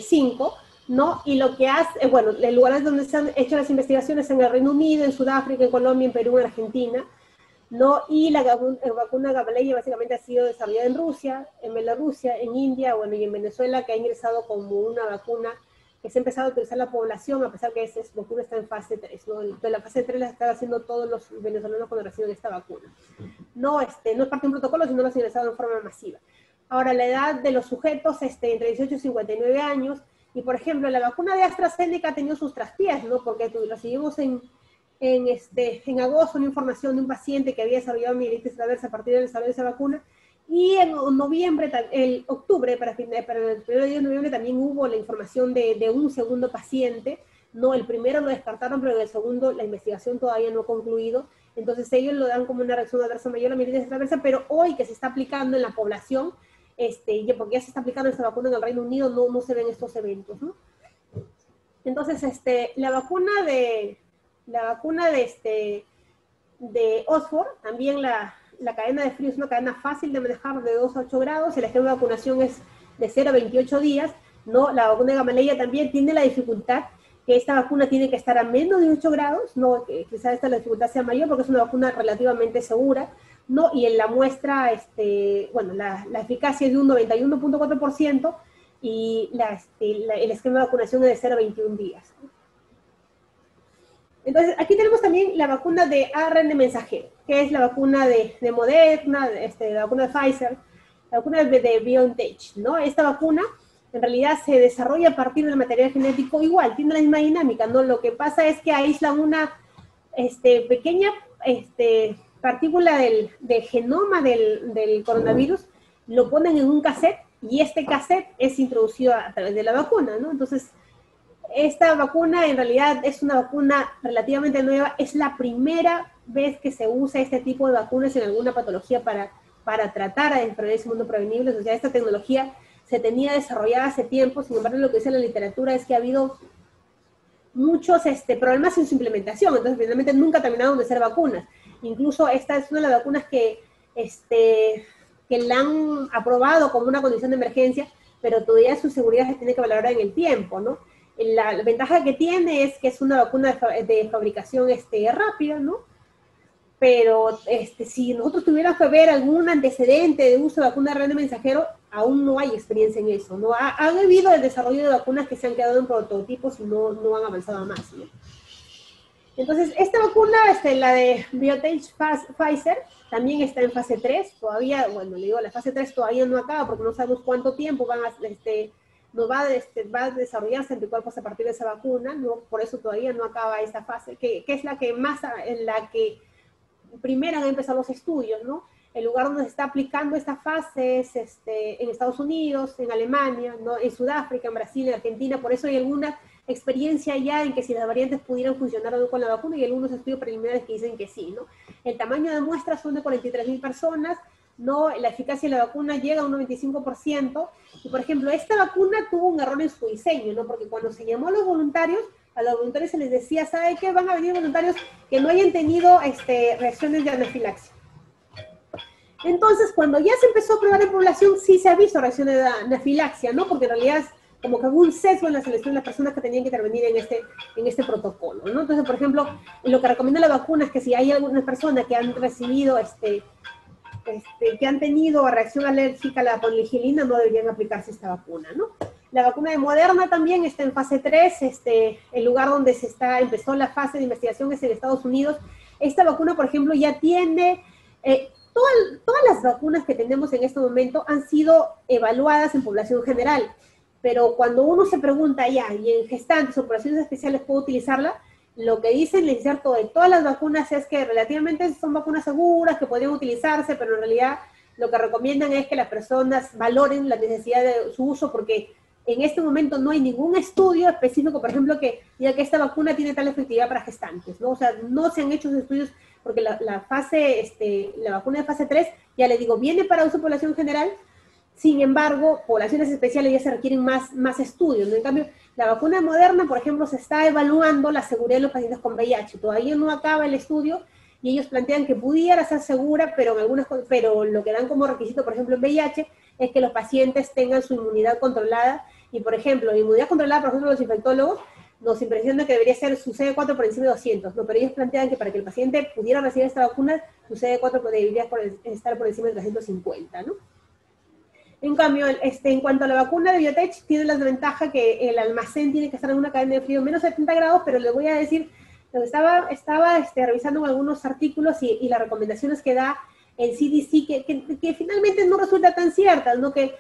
5, ¿no? Y lo que hace, bueno, en lugares donde se han hecho las investigaciones en el Reino Unido, en Sudáfrica, en Colombia, en Perú, en Argentina, ¿no? Y la vacuna Gamaleya básicamente ha sido desarrollada en Rusia, en Bielorrusia, en India, bueno, y en Venezuela, que ha ingresado como una vacuna que se ha empezado a utilizar en la población, a pesar que esa vacuna está en fase 3, ¿no? Entonces, la fase 3 la están haciendo todos los venezolanos cuando reciben esta vacuna. No es parte de un protocolo, sino lo han ingresado en forma masiva. Ahora, la edad de los sujetos, entre 18 y 59 años, y por ejemplo, la vacuna de AstraZeneca ha tenido sus traspiés, ¿no? Porque recibimos en agosto una información de un paciente que había desarrollado mielitis reversa a partir del desarrollo de esa vacuna, y en noviembre, octubre, para el primero de noviembre también hubo la información de un segundo paciente, ¿no? El primero lo descartaron, pero en el segundo la investigación todavía no ha concluido. Entonces ellos lo dan como una reacción adversa mayor a la mielitis reversa, pero hoy que se está aplicando en la población, porque ya se está aplicando esta vacuna en el Reino Unido, no se ven estos eventos, ¿no? Entonces, la vacuna de Oxford, también la cadena de frío es una cadena fácil de manejar, de 2 a 8 grados, el esquema de vacunación es de 0 a 28 días, ¿no? La vacuna de Gamaleya también tiene la dificultad que esta vacuna tiene que estar a menos de 8 grados, ¿no? Que quizás la dificultad sea mayor porque es una vacuna relativamente segura, ¿no? Y en la muestra, la eficacia es de un 91.4%, y el esquema de vacunación es de 0 a 21 días. Entonces, aquí tenemos también la vacuna de ARN mensajero, que es la vacuna de Moderna, la vacuna de Pfizer, la vacuna de BioNTech, ¿no? Esta vacuna en realidad se desarrolla a partir del material genético igual, tiene la misma dinámica, ¿no? Lo que pasa es que aíslan una pequeña partícula del genoma del coronavirus, lo ponen en un cassette, y este cassette es introducido a través de la vacuna, ¿no? Entonces, esta vacuna en realidad es una vacuna relativamente nueva, es la primera vez que se usa este tipo de vacunas en alguna patología para tratar a enfermedades inmunoprevenibles. O sea, esta tecnología se tenía desarrollada hace tiempo, sin embargo lo que dice la literatura es que ha habido muchos problemas en su implementación, entonces finalmente nunca terminaron de ser vacunas. Incluso esta es una de las vacunas que la han aprobado como una condición de emergencia, pero todavía su seguridad se tiene que valorar en el tiempo, ¿no? La ventaja que tiene es que es una vacuna de fabricación rápida, ¿no? Pero si nosotros tuviéramos que ver algún antecedente de uso de vacuna de ARN mensajero, aún no hay experiencia en eso, ¿no? Ha habido el desarrollo de vacunas que se han quedado en prototipos y no han avanzado más, ¿no? Entonces, esta vacuna, la de BioNTech Pfizer, también está en fase 3, todavía, bueno, le digo, la fase 3 todavía no acaba porque no sabemos cuánto tiempo va a desarrollarse anticuerpos a partir de esa vacuna, ¿no? Por eso todavía no acaba esta fase, que es la que más, en la que primero han empezado los estudios, ¿no? El lugar donde se está aplicando esta fase es en Estados Unidos, en Alemania, ¿no? En Sudáfrica, en Brasil, en Argentina. Por eso hay alguna experiencia ya en que si las variantes pudieran funcionar o no con la vacuna, y algunos estudios preliminares que dicen que sí, ¿no? El tamaño de muestras son de 43.000 personas, ¿no? La eficacia de la vacuna llega a un 95%, y por ejemplo, esta vacuna tuvo un error en su diseño, ¿no? Porque cuando se llamó a los voluntarios se les decía, ¿sabe qué? Van a venir voluntarios que no hayan tenido reacciones de anafilaxia. Entonces, cuando ya se empezó a probar en población, sí se ha visto reacciones de anafilaxia, ¿no? Porque en realidad es como que hubo un sesgo en la selección de las personas que tenían que intervenir en este protocolo, ¿no? Entonces, por ejemplo, lo que recomienda la vacuna es que si hay algunas personas que han recibido, que han tenido reacción alérgica a la poligilina, no deberían aplicarse esta vacuna, ¿no? La vacuna de Moderna también está en fase 3, el lugar donde empezó la fase de investigación es en Estados Unidos. Esta vacuna, por ejemplo, ya tiene... todas las vacunas que tenemos en este momento han sido evaluadas en población general, pero cuando uno se pregunta ya, y en gestantes o poblaciones especiales puedo utilizarla, lo que dicen el cierto de todas las vacunas es que relativamente son vacunas seguras, que podrían utilizarse, pero en realidad lo que recomiendan es que las personas valoren la necesidad de su uso, porque en este momento no hay ningún estudio específico, por ejemplo, que diga que esta vacuna tiene tal efectividad para gestantes, ¿no? O sea, no se han hecho estudios, porque la vacuna de fase 3, ya les digo, viene para uso en población general. Sin embargo, poblaciones especiales ya se requieren más estudios, ¿no? En cambio, la vacuna Moderna, por ejemplo, se está evaluando la seguridad de los pacientes con VIH. Todavía no acaba el estudio y ellos plantean que pudiera ser segura, pero lo que dan como requisito, por ejemplo, en VIH, es que los pacientes tengan su inmunidad controlada. Y, por ejemplo, la inmunidad controlada, por ejemplo, los infectólogos nos impresiona que debería ser su CD4 por encima de 200, ¿no? Pero ellos plantean que para que el paciente pudiera recibir esta vacuna, su CD4 debería estar por encima de 350, ¿no? En cambio, en cuanto a la vacuna de Biotech, tiene la desventaja que el almacén tiene que estar en una cadena de frío menos 70 grados, pero les voy a decir, lo que estaba revisando algunos artículos y las recomendaciones que da el CDC, que finalmente no resulta tan ciertas, ¿no? Que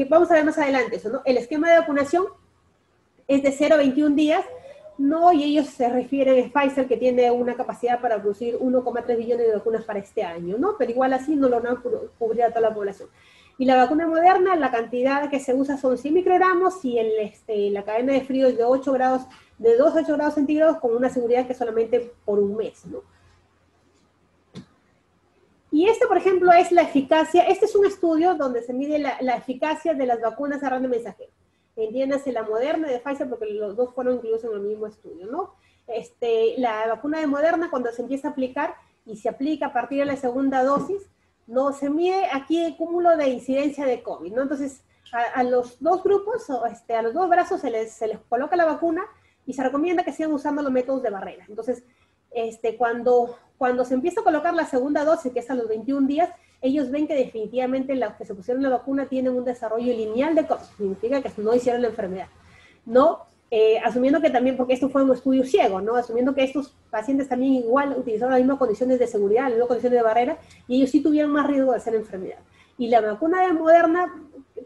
vamos a ver más adelante eso, ¿no? El esquema de vacunación es de 0 a 21 días, ¿no? Y ellos se refieren a Pfizer, que tiene una capacidad para producir 1,3 billones de vacunas para este año, ¿no? Pero igual así no lo van a cubrir a toda la población. Y la vacuna Moderna, la cantidad que se usa son 100 microgramos y la cadena de frío es de 8 grados, de 2 a 8 grados centígrados, con una seguridad que solamente por un mes, ¿no? Y por ejemplo, es la eficacia. Este es un estudio donde se mide la eficacia de las vacunas a RNA mensajero. Entiéndase la Moderna de Pfizer, porque los dos fueron incluidos en el mismo estudio, ¿no? La vacuna de Moderna, cuando se empieza a aplicar, y se aplica a partir de la segunda dosis, no se mide aquí el cúmulo de incidencia de COVID, ¿no? Entonces, a los dos grupos, a los dos brazos se les coloca la vacuna y se recomienda que sigan usando los métodos de barrera. Entonces, cuando se empieza a colocar la segunda dosis, que es a los 21 días, ellos ven que definitivamente los que se pusieron la vacuna tienen un desarrollo lineal de COVID, significa que no hicieron la enfermedad, ¿no? Asumiendo que también, porque esto fue un estudio ciego, ¿no? Asumiendo que estos pacientes también igual utilizaron las mismas condiciones de seguridad, las mismas condiciones de barrera, y ellos sí tuvieron más riesgo de hacer enfermedad. Y la vacuna de Moderna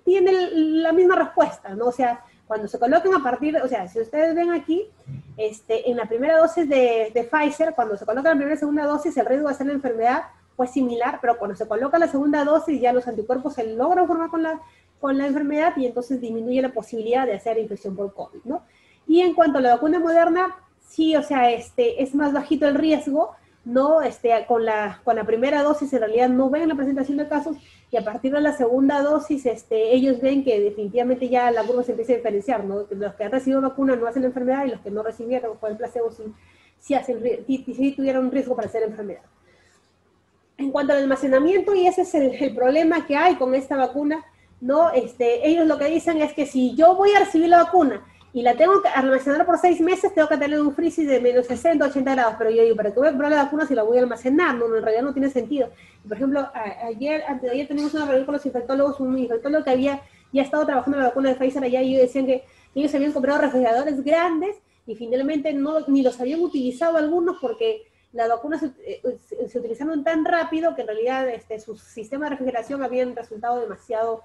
tiene la misma respuesta, ¿no? O sea, cuando se colocan o sea, si ustedes ven aquí, en la primera dosis de Pfizer, cuando se coloca la primera y segunda dosis, el riesgo de hacer la enfermedad fue similar, pero cuando se coloca la segunda dosis, ya los anticuerpos se logran formar con la enfermedad y entonces disminuye la posibilidad de hacer infección por COVID, ¿no? Y en cuanto a la vacuna Moderna, sí, o sea, es más bajito el riesgo, ¿no? Con la primera dosis en realidad no ven la presentación de casos, y a partir de la segunda dosis ellos ven que definitivamente ya la curva se empieza a diferenciar, ¿no? Los que han recibido vacuna no hacen la enfermedad y los que no recibieron con el placebo sí tuvieron un riesgo para hacer enfermedad. En cuanto al almacenamiento, y ese es el problema que hay con esta vacuna, ¿no? Ellos lo que dicen es que si yo voy a recibir la vacuna y la tengo que almacenar por 6 meses, tengo que tener un freezer de menos 60, 80 grados, pero yo digo, ¿para qué voy a comprar la vacuna si la voy a almacenar? No, en realidad no tiene sentido. Por ejemplo, ayer tenemos una reunión con los infectólogos, un infectólogo que había ya estado trabajando en la vacuna de Pfizer allá, y ellos decían que ellos habían comprado refrigeradores grandes y finalmente ni los habían utilizado algunos porque las vacunas se utilizaron tan rápido que en realidad sus sistemas de refrigeración habían resultado demasiado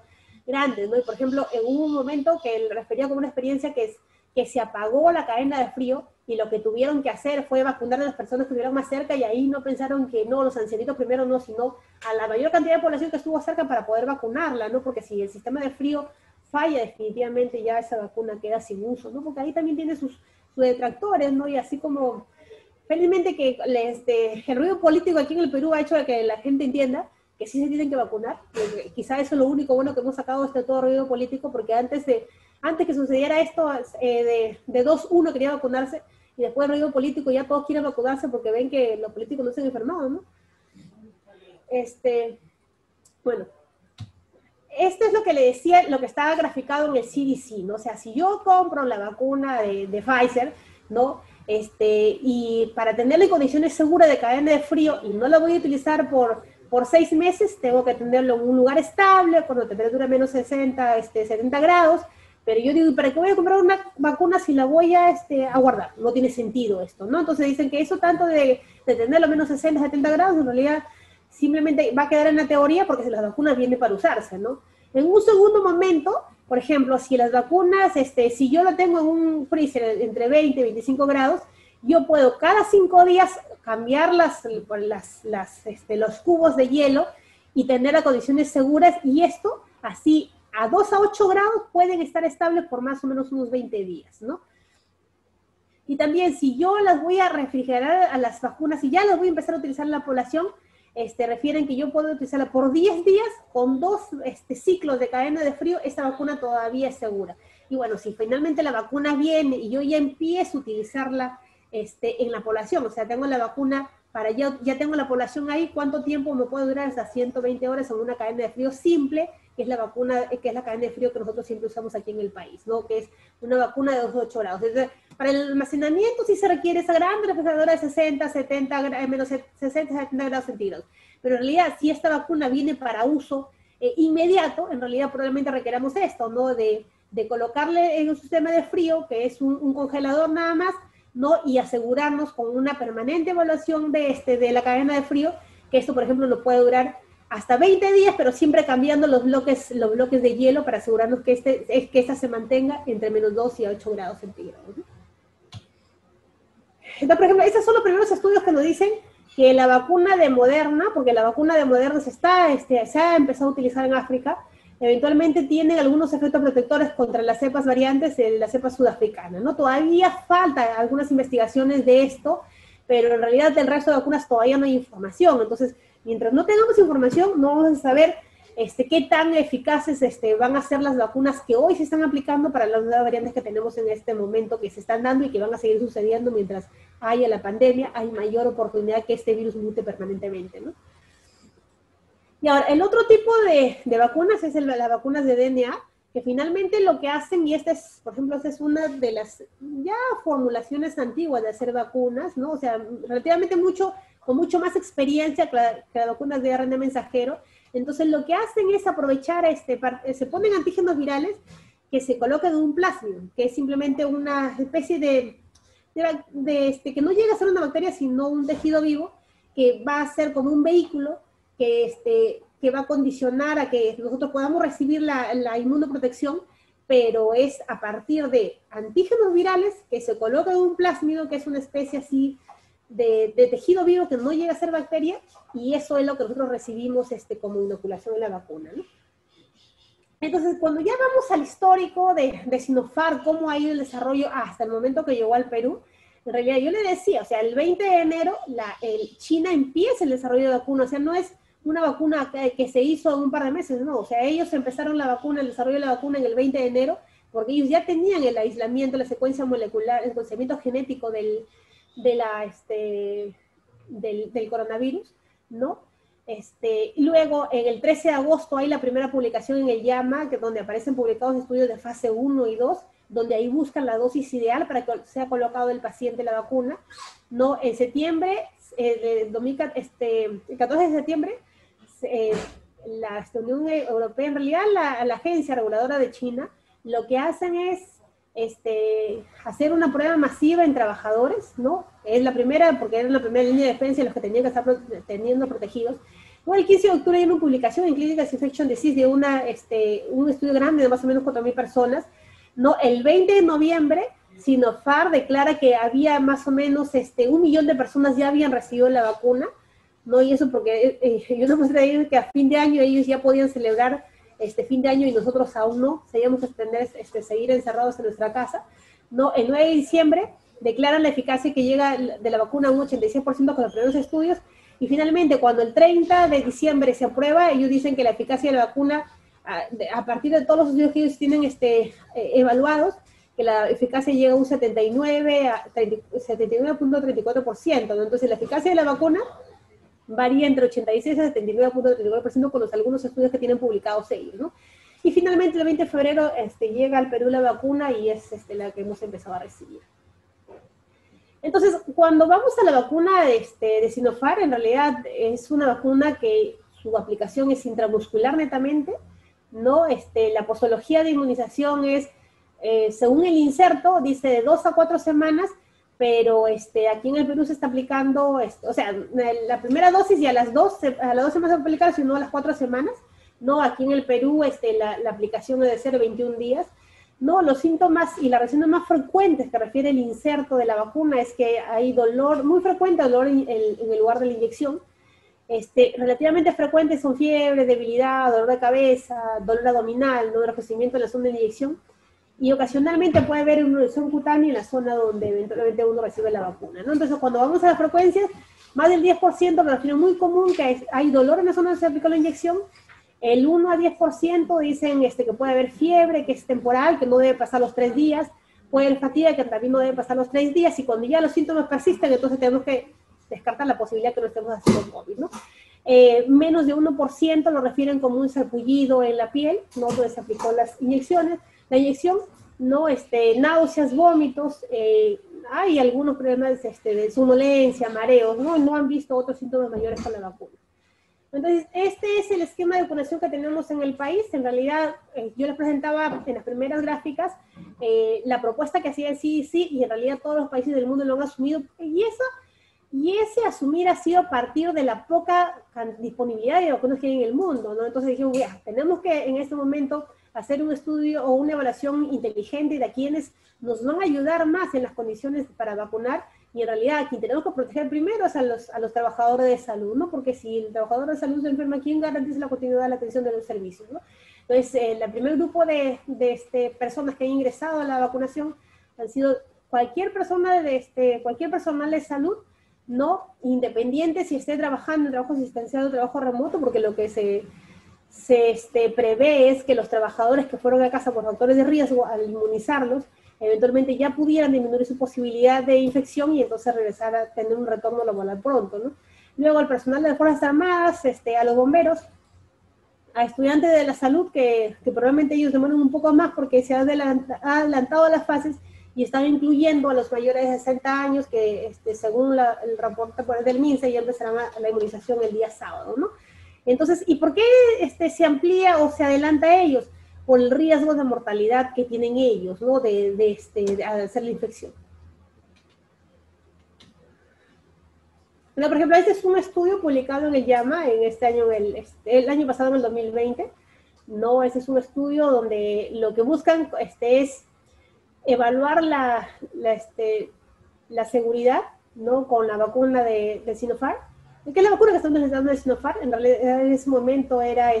grandes, ¿no? Y por ejemplo, hubo un momento que él refería como una experiencia que que se apagó la cadena de frío y lo que tuvieron que hacer fue vacunar a las personas que estuvieron más cerca y ahí no pensaron que no, los ancianitos primero no, sino a la mayor cantidad de población que estuvo cerca para poder vacunarla, ¿no? Porque si el sistema de frío falla, definitivamente ya esa vacuna queda sin uso, ¿no? Porque ahí también tiene sus detractores, ¿no? Y así como, felizmente que el ruido político aquí en el Perú ha hecho de que la gente entienda que sí se tienen que vacunar. Quizá eso es lo único bueno que hemos sacado de todo ruido político, porque antes que sucediera esto, de 2-1 quería vacunarse, y después del ruido político ya todos quieren vacunarse porque ven que los políticos no se han enfermado, ¿no? Bueno, esto es lo que le decía, lo que estaba graficado en el CDC, ¿no? O sea, si yo compro la vacuna de Pfizer, ¿no? Y para tenerla en condiciones seguras de cadena de frío, y no la voy a utilizar por 6 meses, tengo que tenerlo en un lugar estable, con la temperatura menos 70 grados, pero yo digo, ¿para qué voy a comprar una vacuna si la voy a guardar? No tiene sentido esto, ¿no? Entonces dicen que eso tanto de tenerlo menos 70 grados, en realidad simplemente va a quedar en la teoría porque las vacunas vienen para usarse, ¿no? En un segundo momento, por ejemplo, si las vacunas, si yo lo tengo en un freezer entre 20 y 25 grados, yo puedo cada 5 días cambiar los cubos de hielo y tener las condiciones seguras, y esto así a 2 a 8 grados pueden estar estables por más o menos unos 20 días, ¿no? Y también si yo las voy a refrigerar a las vacunas y ya las voy a empezar a utilizar en la población, refieren que yo puedo utilizarla por 10 días con 2 ciclos de cadena de frío, esta vacuna todavía es segura. Y bueno, si finalmente la vacuna viene y yo ya empiezo a utilizarla en la población, o sea, tengo la vacuna ya tengo la población ahí, ¿cuánto tiempo me puede durar? Hasta 120 horas en una cadena de frío simple, que es la vacuna, que es la cadena de frío que nosotros siempre usamos aquí en el país, ¿no? Que es una vacuna de 2 a 8 grados. Entonces, para el almacenamiento sí se requiere esa gran refrigeradora de 60, 70, menos 60, 70 grados centígrados. Pero en realidad, si esta vacuna viene para uso inmediato, en realidad probablemente requeramos esto, ¿no? De colocarle en un sistema de frío, que es un congelador nada más, ¿no? Y asegurarnos con una permanente evaluación de la cadena de frío, que esto, por ejemplo, lo puede durar hasta 20 días, pero siempre cambiando los bloques de hielo para asegurarnos que esta se mantenga entre menos 2 y 8 grados centígrados, ¿no? Entonces, por ejemplo, estos son los primeros estudios que nos dicen que la vacuna de Moderna, porque la vacuna de Moderna se ha empezado a utilizar en África, eventualmente tienen algunos efectos protectores contra las cepas variantes de la cepa sudafricana, ¿no? Todavía falta algunas investigaciones de esto, pero en realidad del resto de vacunas todavía no hay información. Entonces, mientras no tengamos información, no vamos a saber qué tan eficaces van a ser las vacunas que hoy se están aplicando para las nuevas variantes que tenemos en este momento, que se están dando y que van a seguir sucediendo mientras haya la pandemia. Hay mayor oportunidad que este virus mute permanentemente, ¿no? Y ahora, el otro tipo de vacunas es las vacunas de DNA, que finalmente lo que hacen, y por ejemplo, esta es una de las ya formulaciones antiguas de hacer vacunas, ¿no? O sea, relativamente con mucho más experiencia que las vacunas de ARN mensajero. Entonces, lo que hacen es aprovechar, se ponen antígenos virales que se colocan en un plásmido, que es simplemente una especie que no llega a ser una bacteria, sino un tejido vivo, que va a ser como un vehículo que va a condicionar a que nosotros podamos recibir la inmunoprotección, pero es a partir de antígenos virales que se colocan en un plásmido, que es una especie así de tejido vivo que no llega a ser bacteria, y eso es lo que nosotros recibimos como inoculación en la vacuna, ¿no? Entonces, cuando ya vamos al histórico de Sinopharm, cómo ha ido el desarrollo hasta el momento que llegó al Perú, en realidad yo le decía, o sea, el 20 de enero China empieza el desarrollo de vacuna, o sea, no es una vacuna que se hizo en un par de meses, no, o sea, ellos empezaron el desarrollo de la vacuna en el 20 de enero, porque ellos ya tenían el aislamiento, la secuencia molecular, el secuenciamiento genético del coronavirus, ¿no? Luego, en el 13 de agosto hay la primera publicación en el JAMA, donde aparecen publicados estudios de fase 1 y 2, donde ahí buscan la dosis ideal para que sea colocado el paciente la vacuna, ¿no? En septiembre, el 14 de septiembre, la Unión Europea, en realidad la agencia reguladora de China, lo que hacen es hacer una prueba masiva en trabajadores, ¿no? Es la primera, porque era la primera línea de defensa de los que tenían que estar teniendo protegidos. Bueno, el 15 de octubre hay una publicación en Clinical Infection Disease de un estudio grande de más o menos 4.000 personas, ¿no? El 20 de noviembre Sinopharm declara que había más o menos 1 millón de personas ya habían recibido la vacuna, ¿no? Y eso porque yo no muestra ellos que a fin de año ellos ya podían celebrar fin de año y nosotros aún no, seguíamos seguir encerrados en nuestra casa, ¿no? El 9 de diciembre declaran la eficacia que llega de la vacuna a un 86% con los primeros estudios, y finalmente cuando el 30 de diciembre se aprueba, ellos dicen que la eficacia de la vacuna, a partir de todos los estudios que ellos tienen evaluados, que la eficacia llega a un 79.34%, ¿no? Entonces la eficacia de la vacuna varía entre 86 a 79.34% con algunos estudios que tienen publicados ellos, ¿no? Y finalmente el 20 de febrero llega al Perú la vacuna y es la que hemos empezado a recibir. Entonces, cuando vamos a la vacuna de Sinopharm, en realidad es una vacuna que su aplicación es intramuscular netamente, ¿no? La posología de inmunización es, según el inserto, dice de 2 a 4 semanas, pero aquí en el Perú se está aplicando, o sea, la primera dosis y a las 2 semanas se va a aplicar, sino a las 4 semanas, ¿no? Aquí en el Perú la aplicación es de 0 a 21 días, ¿no? Los síntomas y las reacciones más frecuentes que refiere el inserto de la vacuna es que hay dolor, muy frecuente dolor en el lugar de la inyección, relativamente frecuentes son fiebre, debilidad, dolor de cabeza, dolor abdominal, ¿no? Enrojecimiento en la zona de inyección, y ocasionalmente puede haber una erupción cutánea en la zona donde eventualmente uno recibe la vacuna, ¿no? Entonces, cuando vamos a las frecuencias, más del 10% me refiero muy común que hay dolor en la zona donde se aplicó la inyección. El 1 a 10% dicen que puede haber fiebre, que es temporal, que no debe pasar los 3 días, puede haber fatiga, que también no debe pasar los 3 días, y cuando ya los síntomas persisten, entonces tenemos que descartar la posibilidad que no estemos haciendo COVID, ¿no? Menos de 1% lo refieren como un sarpullido en la piel, ¿no? Donde se aplicó las inyecciones. La inyección, ¿no? Náuseas, vómitos, hay algunos problemas de somnolencia, mareos, ¿no? No han visto otros síntomas mayores con la vacuna. Entonces, este es el esquema de vacunación que tenemos en el país. En realidad, yo les presentaba en las primeras gráficas la propuesta que hacía el CDC, y en realidad todos los países del mundo lo han asumido, y ese asumir ha sido a partir de la poca disponibilidad de vacunas que hay en el mundo, ¿no? Entonces dijimos, ya, tenemos que en este momento hacer un estudio o una evaluación inteligente de a quienes nos van a ayudar más en las condiciones para vacunar, y en realidad a quien tenemos que proteger primero es a los trabajadores de salud, ¿no? Porque si el trabajador de salud se enferma, ¿quién garantiza la continuidad de la atención de los servicios, ¿no? Entonces, el primer grupo de personas que han ingresado a la vacunación han sido cualquier persona cualquier personal de salud, ¿no? Independiente si esté trabajando en trabajo asistencial o trabajo remoto, porque lo que se prevé es que los trabajadores que fueron a casa por factores de riesgo, al inmunizarlos, eventualmente ya pudieran disminuir su posibilidad de infección y entonces regresar a tener un retorno laboral pronto, ¿no? Luego al personal de las Fuerzas Armadas, a los bomberos, a estudiantes de la salud, que probablemente ellos demoran un poco más porque se ha adelantado las fases y están incluyendo a los mayores de 60 años que, según el reporte del MINSA, ya empezarán la inmunización el día sábado, ¿no? Entonces, ¿y por qué se amplía o se adelanta a ellos? Por el riesgo de mortalidad que tienen ellos, ¿no? De hacer la infección. Bueno, por ejemplo, este es un estudio publicado en el JAMA en este año, el año pasado, en el 2020, ¿no? Este es un estudio donde lo que buscan es evaluar la seguridad, ¿no? Con la vacuna de Sinopharm. ¿Qué es la vacuna que estamos necesitando de Sinopharm? En realidad, en ese momento era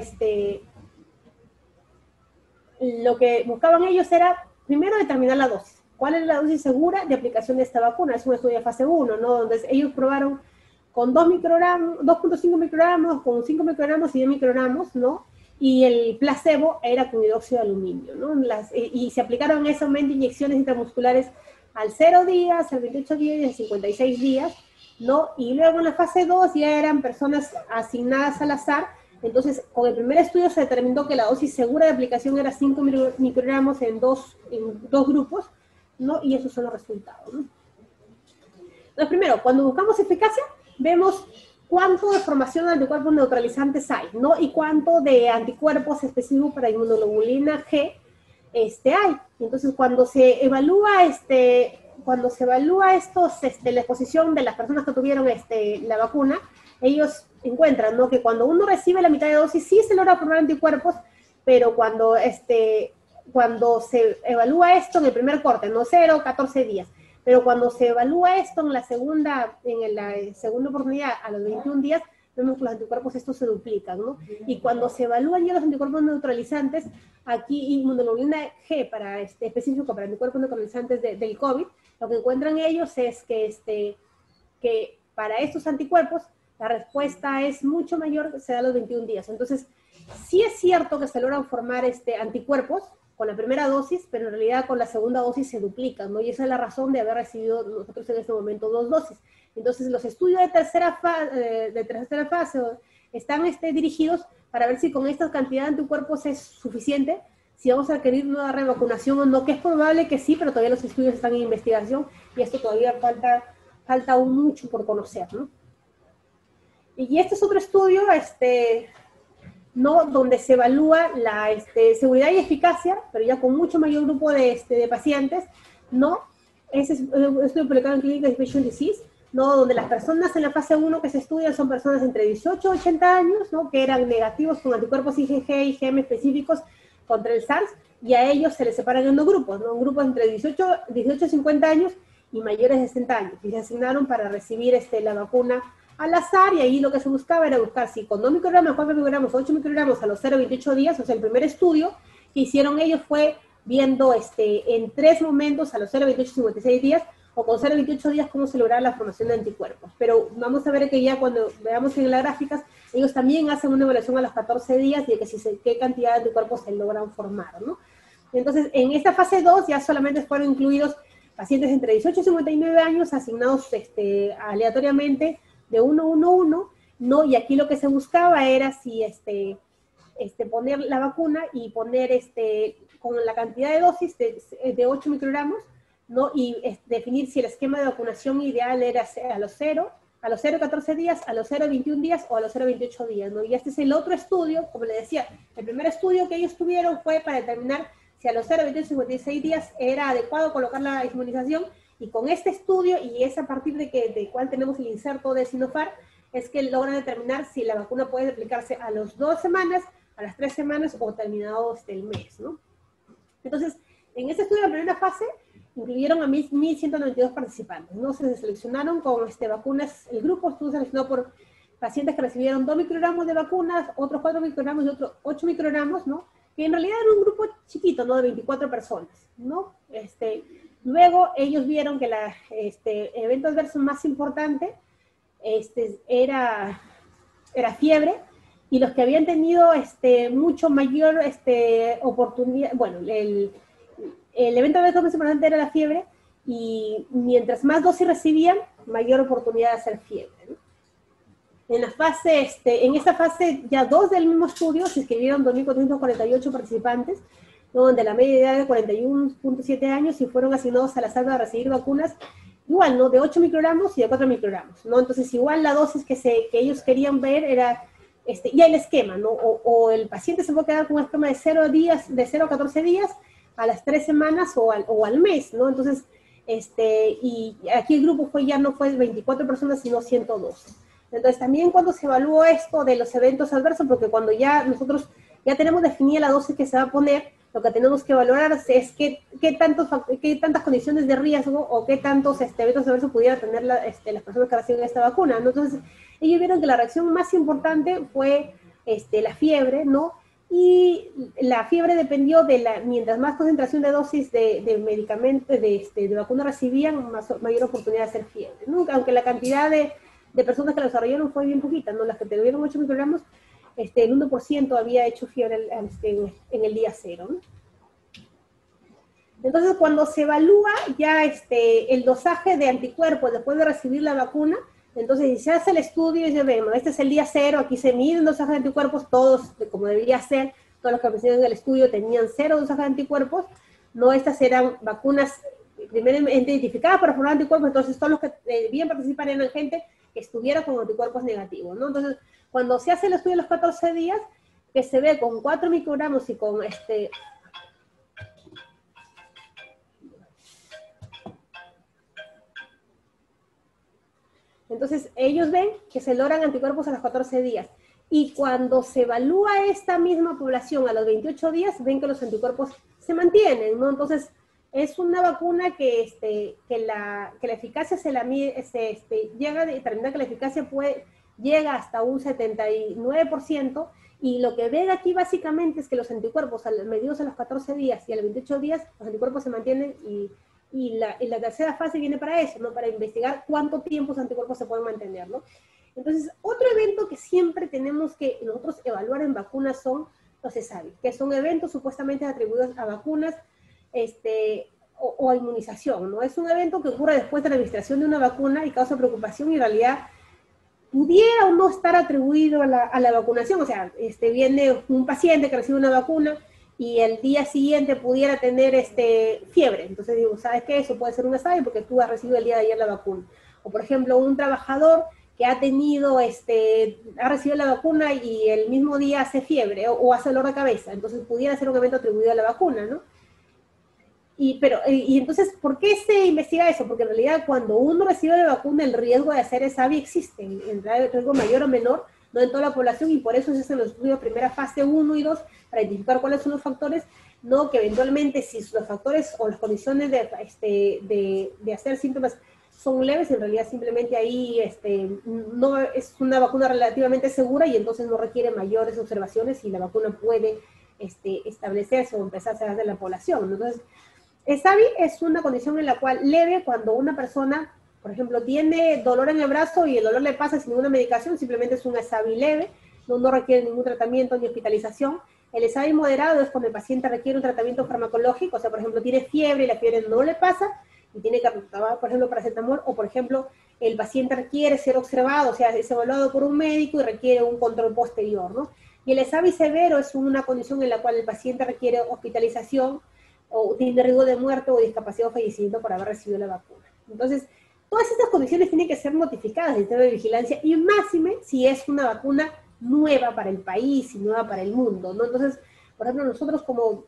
lo que buscaban ellos era, primero, determinar la dosis. ¿Cuál es la dosis segura de aplicación de esta vacuna? Es un estudio de fase 1, ¿no? Donde ellos probaron con 2.5 microgramos, con 5 microgramos y 10 microgramos, ¿no? Y el placebo era con hidróxido de aluminio, ¿no? Y se aplicaron en ese momento inyecciones intramusculares al 0 días, al 28 días y al 56 días, ¿no? Y luego en la fase 2 ya eran personas asignadas al azar. Entonces, con el primer estudio se determinó que la dosis segura de aplicación era 5 microgramos en dos grupos, ¿no? Y esos son los resultados, ¿no? Entonces, primero, cuando buscamos eficacia, vemos cuánto de formación de anticuerpos neutralizantes hay, ¿no? Y cuánto de anticuerpos específicos para inmunoglobulina G hay. Entonces, cuando se evalúa la exposición de las personas que tuvieron la vacuna, ellos encuentran, ¿no? Que cuando uno recibe la mitad de dosis sí se logra formar anticuerpos, pero cuando cuando se evalúa esto en el primer corte, no 0, 14 días, pero cuando se evalúa esto en la segunda oportunidad a los 21 días, vemos que los anticuerpos estos se duplican, ¿no? Y cuando se evalúan ya los anticuerpos neutralizantes, aquí inmunoglobulina G específico para anticuerpos neutralizantes del COVID, lo que encuentran ellos es que para estos anticuerpos la respuesta es mucho mayor, se da a los 21 días. Entonces, sí es cierto que se logran formar anticuerpos con la primera dosis, pero en realidad con la segunda dosis se duplican, ¿no? Y esa es la razón de haber recibido nosotros en este momento 2 dosis. Entonces, los estudios de tercera fase están dirigidos para ver si con esta cantidad de anticuerpos es suficiente, si vamos a requerir una revacunación o no, que es probable que sí, pero todavía los estudios están en investigación y esto todavía falta aún mucho por conocer, ¿no? Y este es otro estudio, ¿no? Donde se evalúa la seguridad y eficacia, pero ya con mucho mayor grupo de pacientes, ¿no? Ese es un estudio publicado en Clinical Infectious Disease, ¿no? Donde las personas en la fase 1 que se estudian son personas entre 18 y 80 años, ¿no? Que eran negativos con anticuerpos IgG y IgM específicos contra el SARS, y a ellos se les separan en 2 grupos, ¿no? Un grupo entre 18 y 50 años y mayores de 60 años, y se asignaron para recibir la vacuna al azar, y ahí lo que se buscaba era buscar si con 2 microgramos, 4 microgramos, 8 microgramos a los 0 a 28 días, o sea, el primer estudio que hicieron ellos fue viendo en 3 momentos, a los 0, 28 y 56 días, o con 0 a 28 días, cómo se lograba la formación de anticuerpos. Pero vamos a ver que ya cuando veamos en las gráficas, ellos también hacen una evaluación a los 14 días de qué cantidad de anticuerpos se logran formar, ¿no? Entonces, en esta fase 2 ya solamente fueron incluidos pacientes entre 18 y 59 años asignados aleatoriamente de 1 a 1 a 1, ¿no? Y aquí lo que se buscaba era si poner la vacuna y poner con la cantidad de dosis de 8 microgramos, ¿no? Y definir si el esquema de vacunación ideal era a los 0 a 14 días, a los 0 a 21 días o a los 0 a 28 días, ¿no? Y este es el otro estudio, como le decía, el primer estudio que ellos tuvieron fue para determinar si a los 0 a 28 y 56 días era adecuado colocar la inmunización, y con este estudio, y es a partir de cuál tenemos el inserto de Sinopharm, es que logran determinar si la vacuna puede aplicarse a las 2 semanas, a las 3 semanas o terminado el mes, ¿no? Entonces, en este estudio de la primera fase, incluyeron a 1.192 participantes, ¿no? Se seleccionaron con vacunas, el grupo estuvo seleccionado por pacientes que recibieron 2 microgramos de vacunas, otros 4 microgramos y otros 8 microgramos, ¿no? Que en realidad era un grupo chiquito, ¿no? De 24 personas, ¿no? Luego ellos vieron que el evento adverso más importante era fiebre, y los que habían tenido mucho mayor oportunidad, bueno, el evento adverso más importante era la fiebre, y mientras más dosis recibían, mayor oportunidad de hacer fiebre, ¿no? En esta fase ya 2 del mismo estudio se inscribieron 2.448 participantes, ¿no? Donde la media edad de 41.7 años, y fueron asignados al azar para recibir vacunas igual, ¿no? De 8 microgramos y de 4 microgramos, ¿no? Entonces igual la dosis que ellos querían ver era ya el esquema, ¿no? O el paciente se puede quedar con un esquema de 0 a 14 días, a las 3 semanas o al mes, ¿no? Entonces, y aquí el grupo no fue 24 personas, sino 112. Entonces, también cuando se evaluó esto de los eventos adversos, porque cuando nosotros ya tenemos definida la dosis que se va a poner, lo que tenemos que valorar es qué tantas condiciones de riesgo o qué tantos eventos adversos pudieran tener las personas que reciben esta vacuna, ¿no? Entonces, ellos vieron que la reacción más importante fue la fiebre, ¿no? Y la fiebre dependió mientras más concentración de dosis de medicamento, de vacuna recibían, mayor oportunidad de hacer fiebre, ¿no? Aunque la cantidad de personas que lo desarrollaron fue bien poquita, ¿no? Las que tuvieron 8 microgramos, el 1% había hecho fiebre en el día 0, ¿no? Entonces, cuando se evalúa ya el dosaje de anticuerpos después de recibir la vacuna, entonces si se hace el estudio y se ve, bueno, este es el día 0, aquí se mide el dosaje de anticuerpos, todos, como debería ser, todos los que aparecieron en el estudio tenían 0 dosaje de anticuerpos, no, estas eran vacunas primeramente identificadas para formar anticuerpos, entonces todos los que debían participar eran gente que estuviera con anticuerpos negativos, ¿no? Entonces, cuando se hace el estudio de los 14 días, que se ve con 4 microgramos y con Entonces, ellos ven que se logran anticuerpos a los 14 días. Y cuando se evalúa esta misma población a los 28 días, ven que los anticuerpos se mantienen, ¿no? Entonces, es una vacuna que la eficacia se la mide, llega a determinar que la eficacia llega hasta un 79%, y lo que ven aquí básicamente es que los anticuerpos medidos a los 14 días y a los 28 días, los anticuerpos se mantienen, y la tercera fase viene para eso, ¿no? Para investigar cuánto tiempo los anticuerpos se pueden mantener, ¿no? Entonces, otro evento que siempre tenemos que nosotros evaluar en vacunas son los ESAVI, que son eventos supuestamente atribuidos a vacunas o a inmunización, ¿no? Es un evento que ocurre después de la administración de una vacuna y causa preocupación, y en realidad pudiera o no estar atribuido a la vacunación. O sea, viene un paciente que recibe una vacuna y el día siguiente pudiera tener fiebre. Entonces digo, ¿sabes qué? Eso puede ser un ESAVI porque tú has recibido el día de ayer la vacuna. O por ejemplo, un trabajador que ha recibido la vacuna y el mismo día hace fiebre o hace dolor de cabeza. Entonces pudiera ser un evento atribuido a la vacuna, ¿no? Y entonces, ¿por qué se investiga eso? Porque en realidad cuando uno recibe la vacuna, el riesgo de hacer ESAVI existe, el riesgo mayor o menor, no en toda la población, y por eso se hacen los estudios primera fase 1 y 2, para identificar cuáles son los factores, no que eventualmente si los factores o las condiciones de hacer síntomas son leves, en realidad simplemente ahí no es una vacuna relativamente segura, y entonces no requiere mayores observaciones y la vacuna puede establecerse o empezarse a hacer de la población. Entonces, ESAVI es una condición en la cual leve, cuando una persona, por ejemplo, tiene dolor en el brazo y el dolor le pasa sin ninguna medicación, simplemente es un ESAVI leve, no requiere ningún tratamiento ni hospitalización. El ESAVI moderado es cuando el paciente requiere un tratamiento farmacológico, o sea, por ejemplo, tiene fiebre y la fiebre no le pasa y tiene que tomar, por ejemplo, paracetamol, o por ejemplo, el paciente requiere ser observado, o sea, es evaluado por un médico y requiere un control posterior, ¿no? Y el ESAVI severo es una condición en la cual el paciente requiere hospitalización o tiene riesgo de muerte o discapacidad o fallecimiento por haber recibido la vacuna. Entonces, todas estas condiciones tienen que ser notificadas al sistema de vigilancia, y máxime si es una vacuna nueva para el país y nueva para el mundo, ¿no? Entonces, por ejemplo, nosotros como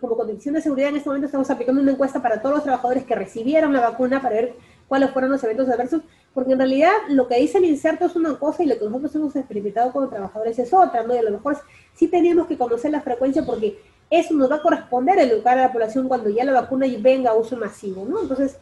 condición de seguridad en este momento estamos aplicando una encuesta para todos los trabajadores que recibieron la vacuna para ver cuáles fueron los eventos adversos, porque en realidad lo que dice el inserto es una cosa y lo que nosotros hemos experimentado como trabajadores es otra, ¿no? Y a lo mejor sí teníamos que conocer la frecuencia, porque eso nos va a corresponder educar a la población cuando ya la vacuna venga a uso masivo, ¿no? Entonces,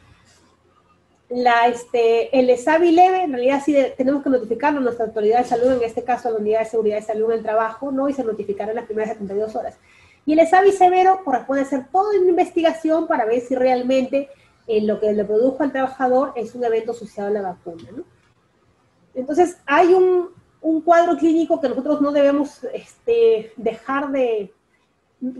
el ESAVI leve, en realidad sí tenemos que notificarlo a nuestra autoridad de salud, en este caso a la Unidad de Seguridad de Salud en el Trabajo, ¿no? Y se notificará en las primeras 72 horas. Y el ESAVI severo corresponde hacer toda una investigación para ver si realmente lo que le produjo al trabajador es un evento asociado a la vacuna, ¿no? Entonces, hay un cuadro clínico que nosotros no debemos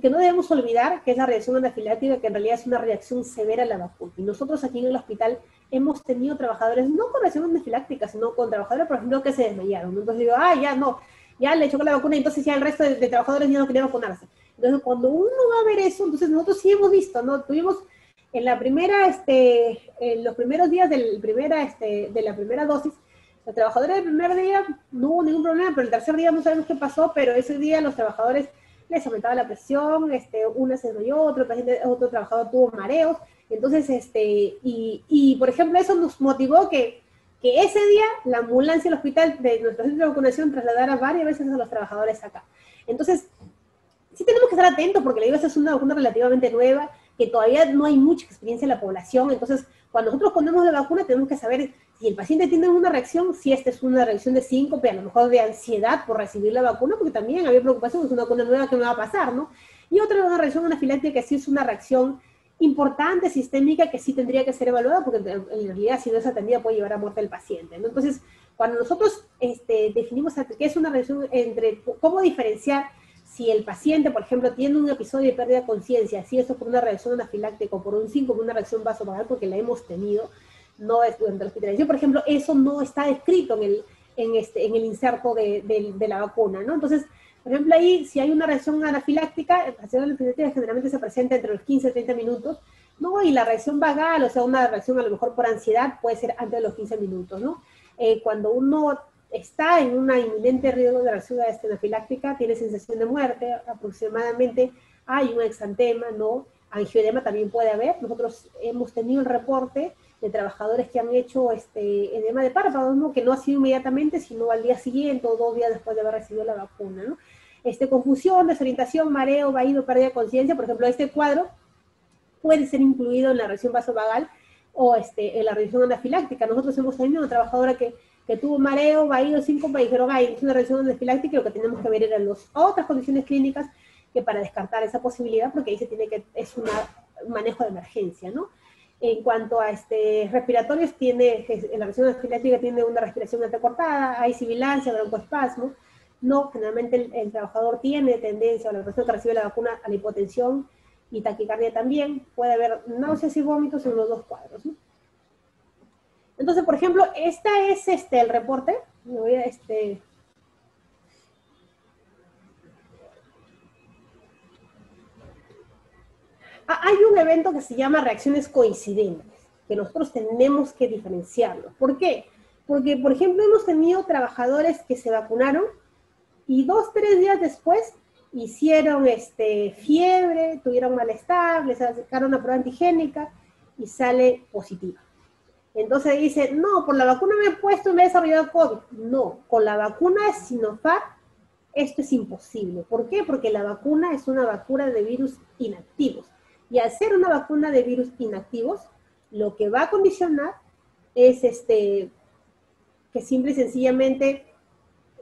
que no debemos olvidar, que es la reacción anafiláctica, que en realidad es una reacción severa a la vacuna. Y nosotros aquí en el hospital hemos tenido trabajadores, no con reacción anafiláctica, sino con trabajadores, por ejemplo, que se desmayaron. Entonces digo, ya le echó la vacuna, entonces ya el resto de trabajadores ya no querían vacunarse. Entonces, cuando uno va a ver eso, entonces nosotros sí hemos visto, ¿no? Tuvimos en la primera, en los primeros días de la primera dosis, los trabajadores del primer día no hubo ningún problema, pero el tercer día no sabemos qué pasó, pero ese día los trabajadores les aumentaba la presión, una se desmayó, otro trabajador tuvo mareos. Entonces, por ejemplo, eso nos motivó que ese día la ambulancia del hospital de nuestro centro de vacunación trasladara varias veces a los trabajadores acá. Entonces, sí tenemos que estar atentos, porque la IVA es una vacuna relativamente nueva, que todavía no hay mucha experiencia en la población. Entonces, cuando nosotros ponemos la vacuna, tenemos que saber si el paciente tiene una reacción, si esta es una reacción de síncope, a lo mejor de ansiedad por recibir la vacuna, porque también había preocupación, es una vacuna nueva que me va a pasar, ¿no? Y otra, una reacción anafiláctica que sí es una reacción importante, sistémica, que sí tendría que ser evaluada, porque en realidad si no es atendida puede llevar a muerte al paciente, ¿no? Entonces, cuando nosotros definimos qué es una reacción, cómo diferenciar si el paciente, por ejemplo, tiene un episodio de pérdida de conciencia, si eso por una reacción anafiláctica o por un síncope, una reacción vasovagal, porque la hemos tenido, no es durante la hospitalización, por ejemplo, eso no está descrito en el inserto de la vacuna, ¿no? Entonces, por ejemplo, ahí, si hay una reacción anafiláctica, la reacción anafiláctica generalmente se presenta entre los 15 y 30 minutos, ¿no? Y la reacción vagal, o sea, una reacción a lo mejor por ansiedad, puede ser antes de los 15 minutos, ¿no? Cuando uno está en un inminente riesgo de reacción anafiláctica, tiene sensación de muerte, aproximadamente hay un exantema, ¿no? Angioedema también puede haber. Nosotros hemos tenido el reporte de trabajadores que han hecho edema de párpados, ¿no? Que no ha sido inmediatamente, sino al día siguiente o 2 días después de haber recibido la vacuna, ¿no? confusión, desorientación, mareo, vaído, pérdida de conciencia. Por ejemplo, este cuadro puede ser incluido en la reacción vasovagal o en la reacción anafiláctica. Nosotros hemos tenido una trabajadora que tuvo mareo, vaído, síncope, y dijeron, ay, es una reacción anafiláctica, y lo que tenemos que ver eran otras condiciones clínicas que para descartar esa posibilidad, porque ahí es un manejo de emergencia, ¿no? En cuanto a respiratorios, la reacción anafiláctica tiene una respiración entrecortada, hay sibilancia, broncoespasmo, no, generalmente el trabajador tiene tendencia, o la persona que recibe la vacuna, a la hipotensión y taquicardia también, puede haber náuseas y vómitos en los dos cuadros, ¿no? Entonces, por ejemplo, esta es el reporte. Me voy a hay un evento que se llama reacciones coincidentes, que nosotros tenemos que diferenciarlo. ¿Por qué? Porque, por ejemplo, hemos tenido trabajadores que se vacunaron y 2, 3 días después hicieron fiebre, tuvieron malestar, les sacaron una prueba antigénica y sale positiva. Entonces dice, no, por la vacuna me he puesto y me he desarrollado COVID. No, con la vacuna de Sinopharm esto es imposible. ¿Por qué? Porque la vacuna es una vacuna de virus inactivos. Y al ser una vacuna de virus inactivos, lo que va a condicionar es que simple y sencillamente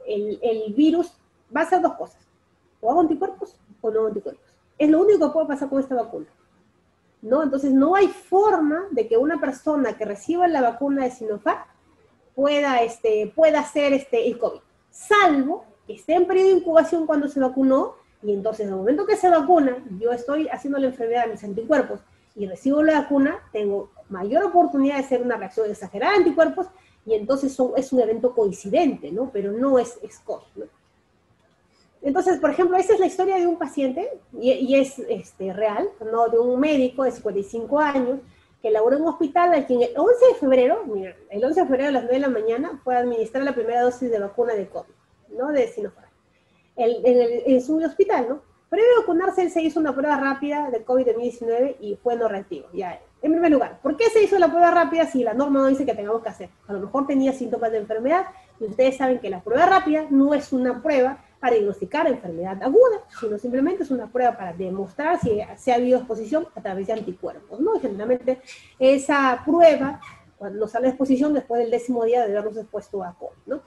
el virus va a hacer dos cosas. O hago anticuerpos o no hago anticuerpos. Es lo único que puede pasar con esta vacuna, ¿no? Entonces no hay forma de que una persona que reciba la vacuna de Sinopharm pueda hacer el COVID, salvo que esté en periodo de incubación cuando se vacunó, y entonces en el momento que se vacuna, yo estoy haciendo la enfermedad de mis anticuerpos y recibo la vacuna, tengo mayor oportunidad de hacer una reacción exagerada de anticuerpos, y entonces es un evento coincidente, ¿no? Pero no es COVID, ¿no? Entonces, por ejemplo, esta es la historia de un paciente, y es real, ¿no? De un médico de 55 años, que laboró en un hospital al quien el 11 de febrero, mira, el 11 de febrero a las 9 de la mañana fue a administrar la primera dosis de vacuna de COVID, ¿no? De Sinopharm. En su hospital, ¿no? Previo a vacunarse, él se hizo una prueba rápida de COVID-19 y fue no reactivo. Ya, en primer lugar, ¿por qué se hizo la prueba rápida si la norma no dice que tengamos que hacer? A lo mejor tenía síntomas de enfermedad, y ustedes saben que la prueba rápida no es una prueba para diagnosticar enfermedad aguda, sino simplemente es una prueba para demostrar si ha habido exposición a través de anticuerpos, ¿no? Y generalmente esa prueba, cuando sale de exposición, después del 10º día de habernos expuesto a COVID, ¿no?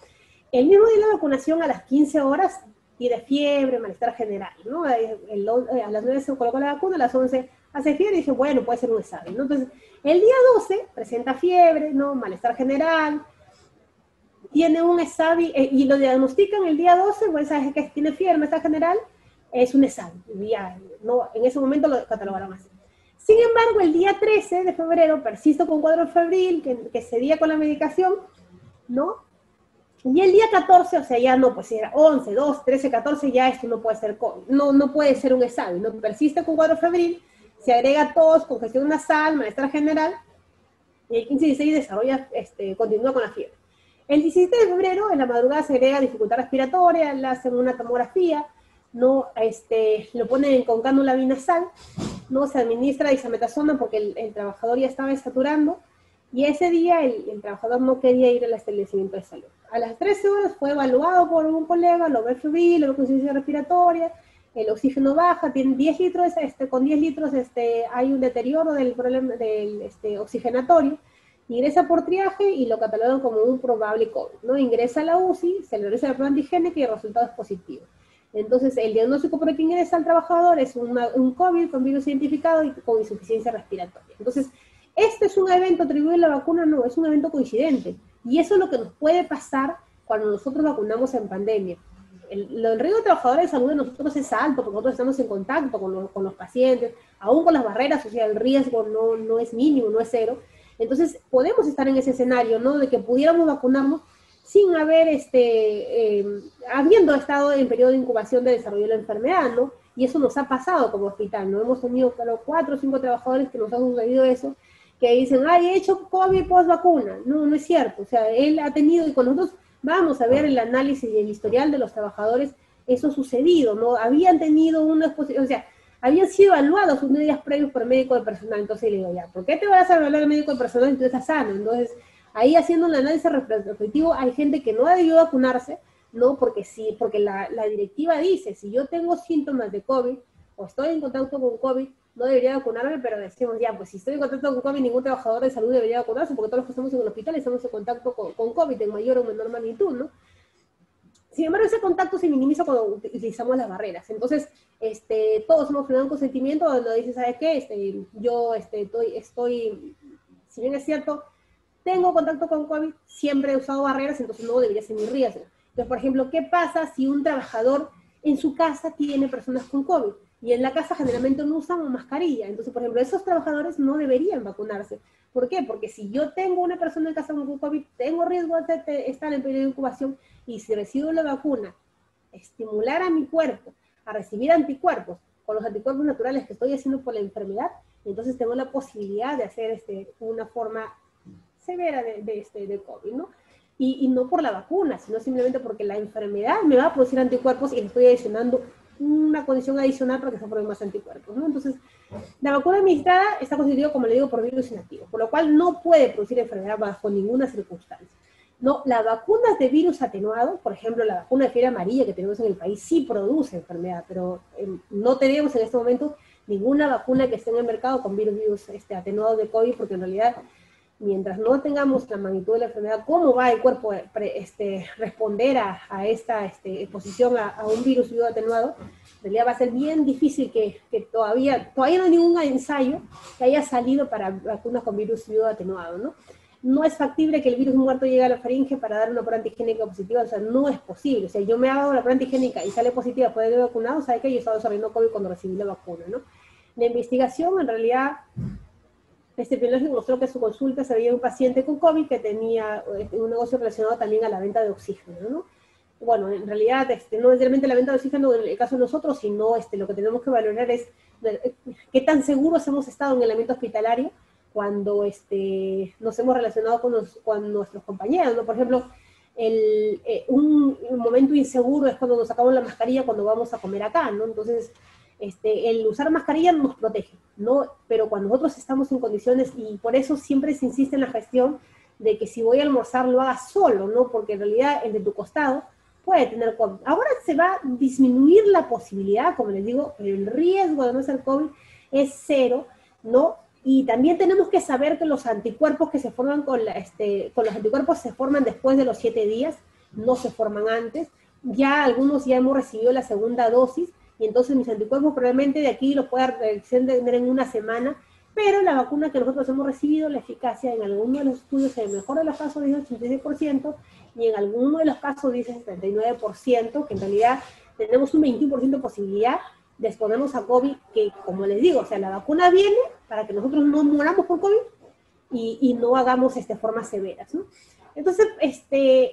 El mismo día de la vacunación, a las 15 horas, tiene fiebre, malestar general, ¿no? A las 9 se colocó la vacuna, a las 11 hace fiebre y dije, bueno, puede ser un ESAVI, ¿no? Entonces, el día 12 presenta fiebre, ¿no? Malestar general, tiene un ESAVI, y lo diagnostican el día 12, pues sabes que tiene fiebre, malestar general, es un ESAVI, ya, ¿no? En ese momento lo catalogaron así. Sin embargo, el día 13 de febrero persisto con cuadro febril, que cedía con la medicación, ¿no? Y el día 14, o sea, ya no, pues era 11, 12, 13, 14, ya esto no puede ser COVID, no puede ser un ESAVI, no persiste con cuadro febril, se agrega tos, congestión nasal, malestar general, y el 15 y 16 desarrolla, continúa con la fiebre. El 17 de febrero, en la madrugada, se agrega dificultad respiratoria, le hacen una tomografía, ¿no? Lo ponen con cánula binasal, ¿no? Se administra dexametasona porque el trabajador ya estaba saturando, y ese día el trabajador no quería ir al establecimiento de salud. A las 13 horas fue evaluado por un colega, lo ve febril, lo ve con insuficiencia respiratoria, el oxígeno baja, tiene 10 litros, con 10 litros hay un deterioro del problema del oxigenatorio, ingresa por triaje y lo catalogan como un probable COVID, ¿no? Ingresa a la UCI, se le realiza la prueba antigénica y el resultado es positivo. Entonces, el diagnóstico por el que ingresa al trabajador es un COVID con virus identificado y con insuficiencia respiratoria. Entonces, ¿este es un evento atribuido a la vacuna? No, es un evento coincidente. Y eso es lo que nos puede pasar cuando nosotros vacunamos en pandemia. El riesgo de trabajadores de salud de nosotros es alto, porque nosotros estamos en contacto con los pacientes, aún con las barreras, o sea, el riesgo no es mínimo, no es cero. Entonces, podemos estar en ese escenario, ¿no? De que pudiéramos vacunarnos sin habiendo estado en periodo de incubación de desarrollo de la enfermedad, ¿no? Y eso nos ha pasado como hospital, ¿no? Hemos tenido 4 o 5 trabajadores que nos ha sucedido eso, que dicen, ay, he hecho COVID post vacuna. No es cierto. O sea, él ha tenido, y con nosotros vamos a ver el análisis y el historial de los trabajadores, eso sucedido, ¿no? Habían tenido una exposición, o sea, habían sido evaluados sus días previos por el médico de personal. Entonces le digo, ya, ¿por qué te vas a evaluar el médico de personal si tú estás sano? Entonces, ahí haciendo un análisis retrospectivo, hay gente que no ha debido vacunarse, ¿no? Porque sí, porque la directiva dice, si yo tengo síntomas de COVID o estoy en contacto con COVID, no debería vacunarme, pero decimos ya, pues si estoy en contacto con COVID, ningún trabajador de salud debería vacunarse, porque todos los que estamos en el hospital estamos en contacto con COVID en mayor o menor magnitud, ¿no? Sin embargo, ese contacto se minimiza cuando utilizamos las barreras. Entonces, todos hemos firmado un consentimiento donde dice, ¿sabes qué? Yo estoy, si bien es cierto, tengo contacto con COVID, siempre he usado barreras, entonces no debería ser mi riesgo. Entonces, por ejemplo, ¿qué pasa si un trabajador en su casa tiene personas con COVID? Y en la casa generalmente no usan mascarilla. Entonces, por ejemplo, esos trabajadores no deberían vacunarse. ¿Por qué? Porque si yo tengo una persona en casa con COVID, tengo riesgo de estar en periodo de incubación, y si recibo la vacuna, estimular a mi cuerpo a recibir anticuerpos con los anticuerpos naturales que estoy haciendo por la enfermedad, entonces tengo la posibilidad de hacer una forma severa de COVID, ¿no? Y no por la vacuna, sino simplemente porque la enfermedad me va a producir anticuerpos y le estoy adicionando una condición adicional para que se formen más anticuerpos, ¿no? Entonces, la vacuna administrada está constituida, como le digo, por virus inactivos, por lo cual no puede producir enfermedad bajo ninguna circunstancia. No, las vacunas de virus atenuado, por ejemplo, la vacuna de fiebre amarilla que tenemos en el país sí produce enfermedad, pero no tenemos en este momento ninguna vacuna que esté en el mercado con virus atenuado de COVID, porque en realidad, mientras no tengamos la magnitud de la enfermedad, cómo va el cuerpo responder a esta exposición a un virus vivo atenuado, en realidad va a ser bien difícil que todavía no hay ningún ensayo que haya salido para vacunas con virus vivo atenuado, ¿no? No es factible que el virus muerto llegue a la faringe para dar una prueba antigénica positiva, o sea, no es posible. O sea, yo me hago la prueba antigénica y sale positiva después de haber vacunado, ¿sabe que yo estaba desarrollando COVID cuando recibí la vacuna, ¿no? La investigación, en realidad, epidemiológico mostró que en su consulta se veía un paciente con COVID que tenía un negocio relacionado también a la venta de oxígeno, ¿no? Bueno, en realidad no es realmente la venta de oxígeno en el caso de nosotros, sino lo que tenemos que valorar es qué tan seguros hemos estado en el ambiente hospitalario cuando nos hemos relacionado con nuestros compañeros, ¿no? Por ejemplo, un momento inseguro es cuando nos sacamos la mascarilla cuando vamos a comer acá, ¿no? Entonces, el usar mascarilla nos protege, ¿no? Pero cuando nosotros estamos en condiciones, y por eso siempre se insiste en la gestión de que si voy a almorzar lo hagas solo, ¿no? Porque en realidad el de tu costado puede tener COVID. Ahora se va a disminuir la posibilidad, como les digo, pero el riesgo de no ser COVID es cero, ¿no? Y también tenemos que saber que los anticuerpos que se forman con los anticuerpos se forman después de los 7 días, no se forman antes. Ya algunos ya hemos recibido la segunda dosis, y entonces mis anticuerpos probablemente de aquí los pueda tener en una semana, pero la vacuna que nosotros hemos recibido, la eficacia en algunos de los estudios se mejora en los casos dice 86%, y en algunos de los casos dice 79%, que en realidad tenemos un 21% de posibilidad de exponernos a COVID, que como les digo, o sea, la vacuna viene para que nosotros no moramos por COVID y no hagamos formas severas, ¿no? Entonces,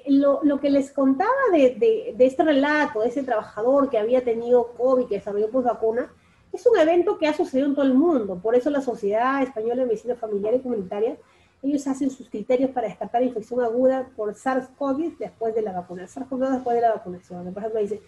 lo que les contaba de este relato, de ese trabajador que había tenido COVID, que desarrolló vacuna, es un evento que ha sucedido en todo el mundo. Por eso la Sociedad Española de Medicina Familiar y Comunitaria, ellos hacen sus criterios para descartar infección aguda por SARS-CoV después de la vacunación. SARS-CoV después de la vacunación. Por ejemplo, dice,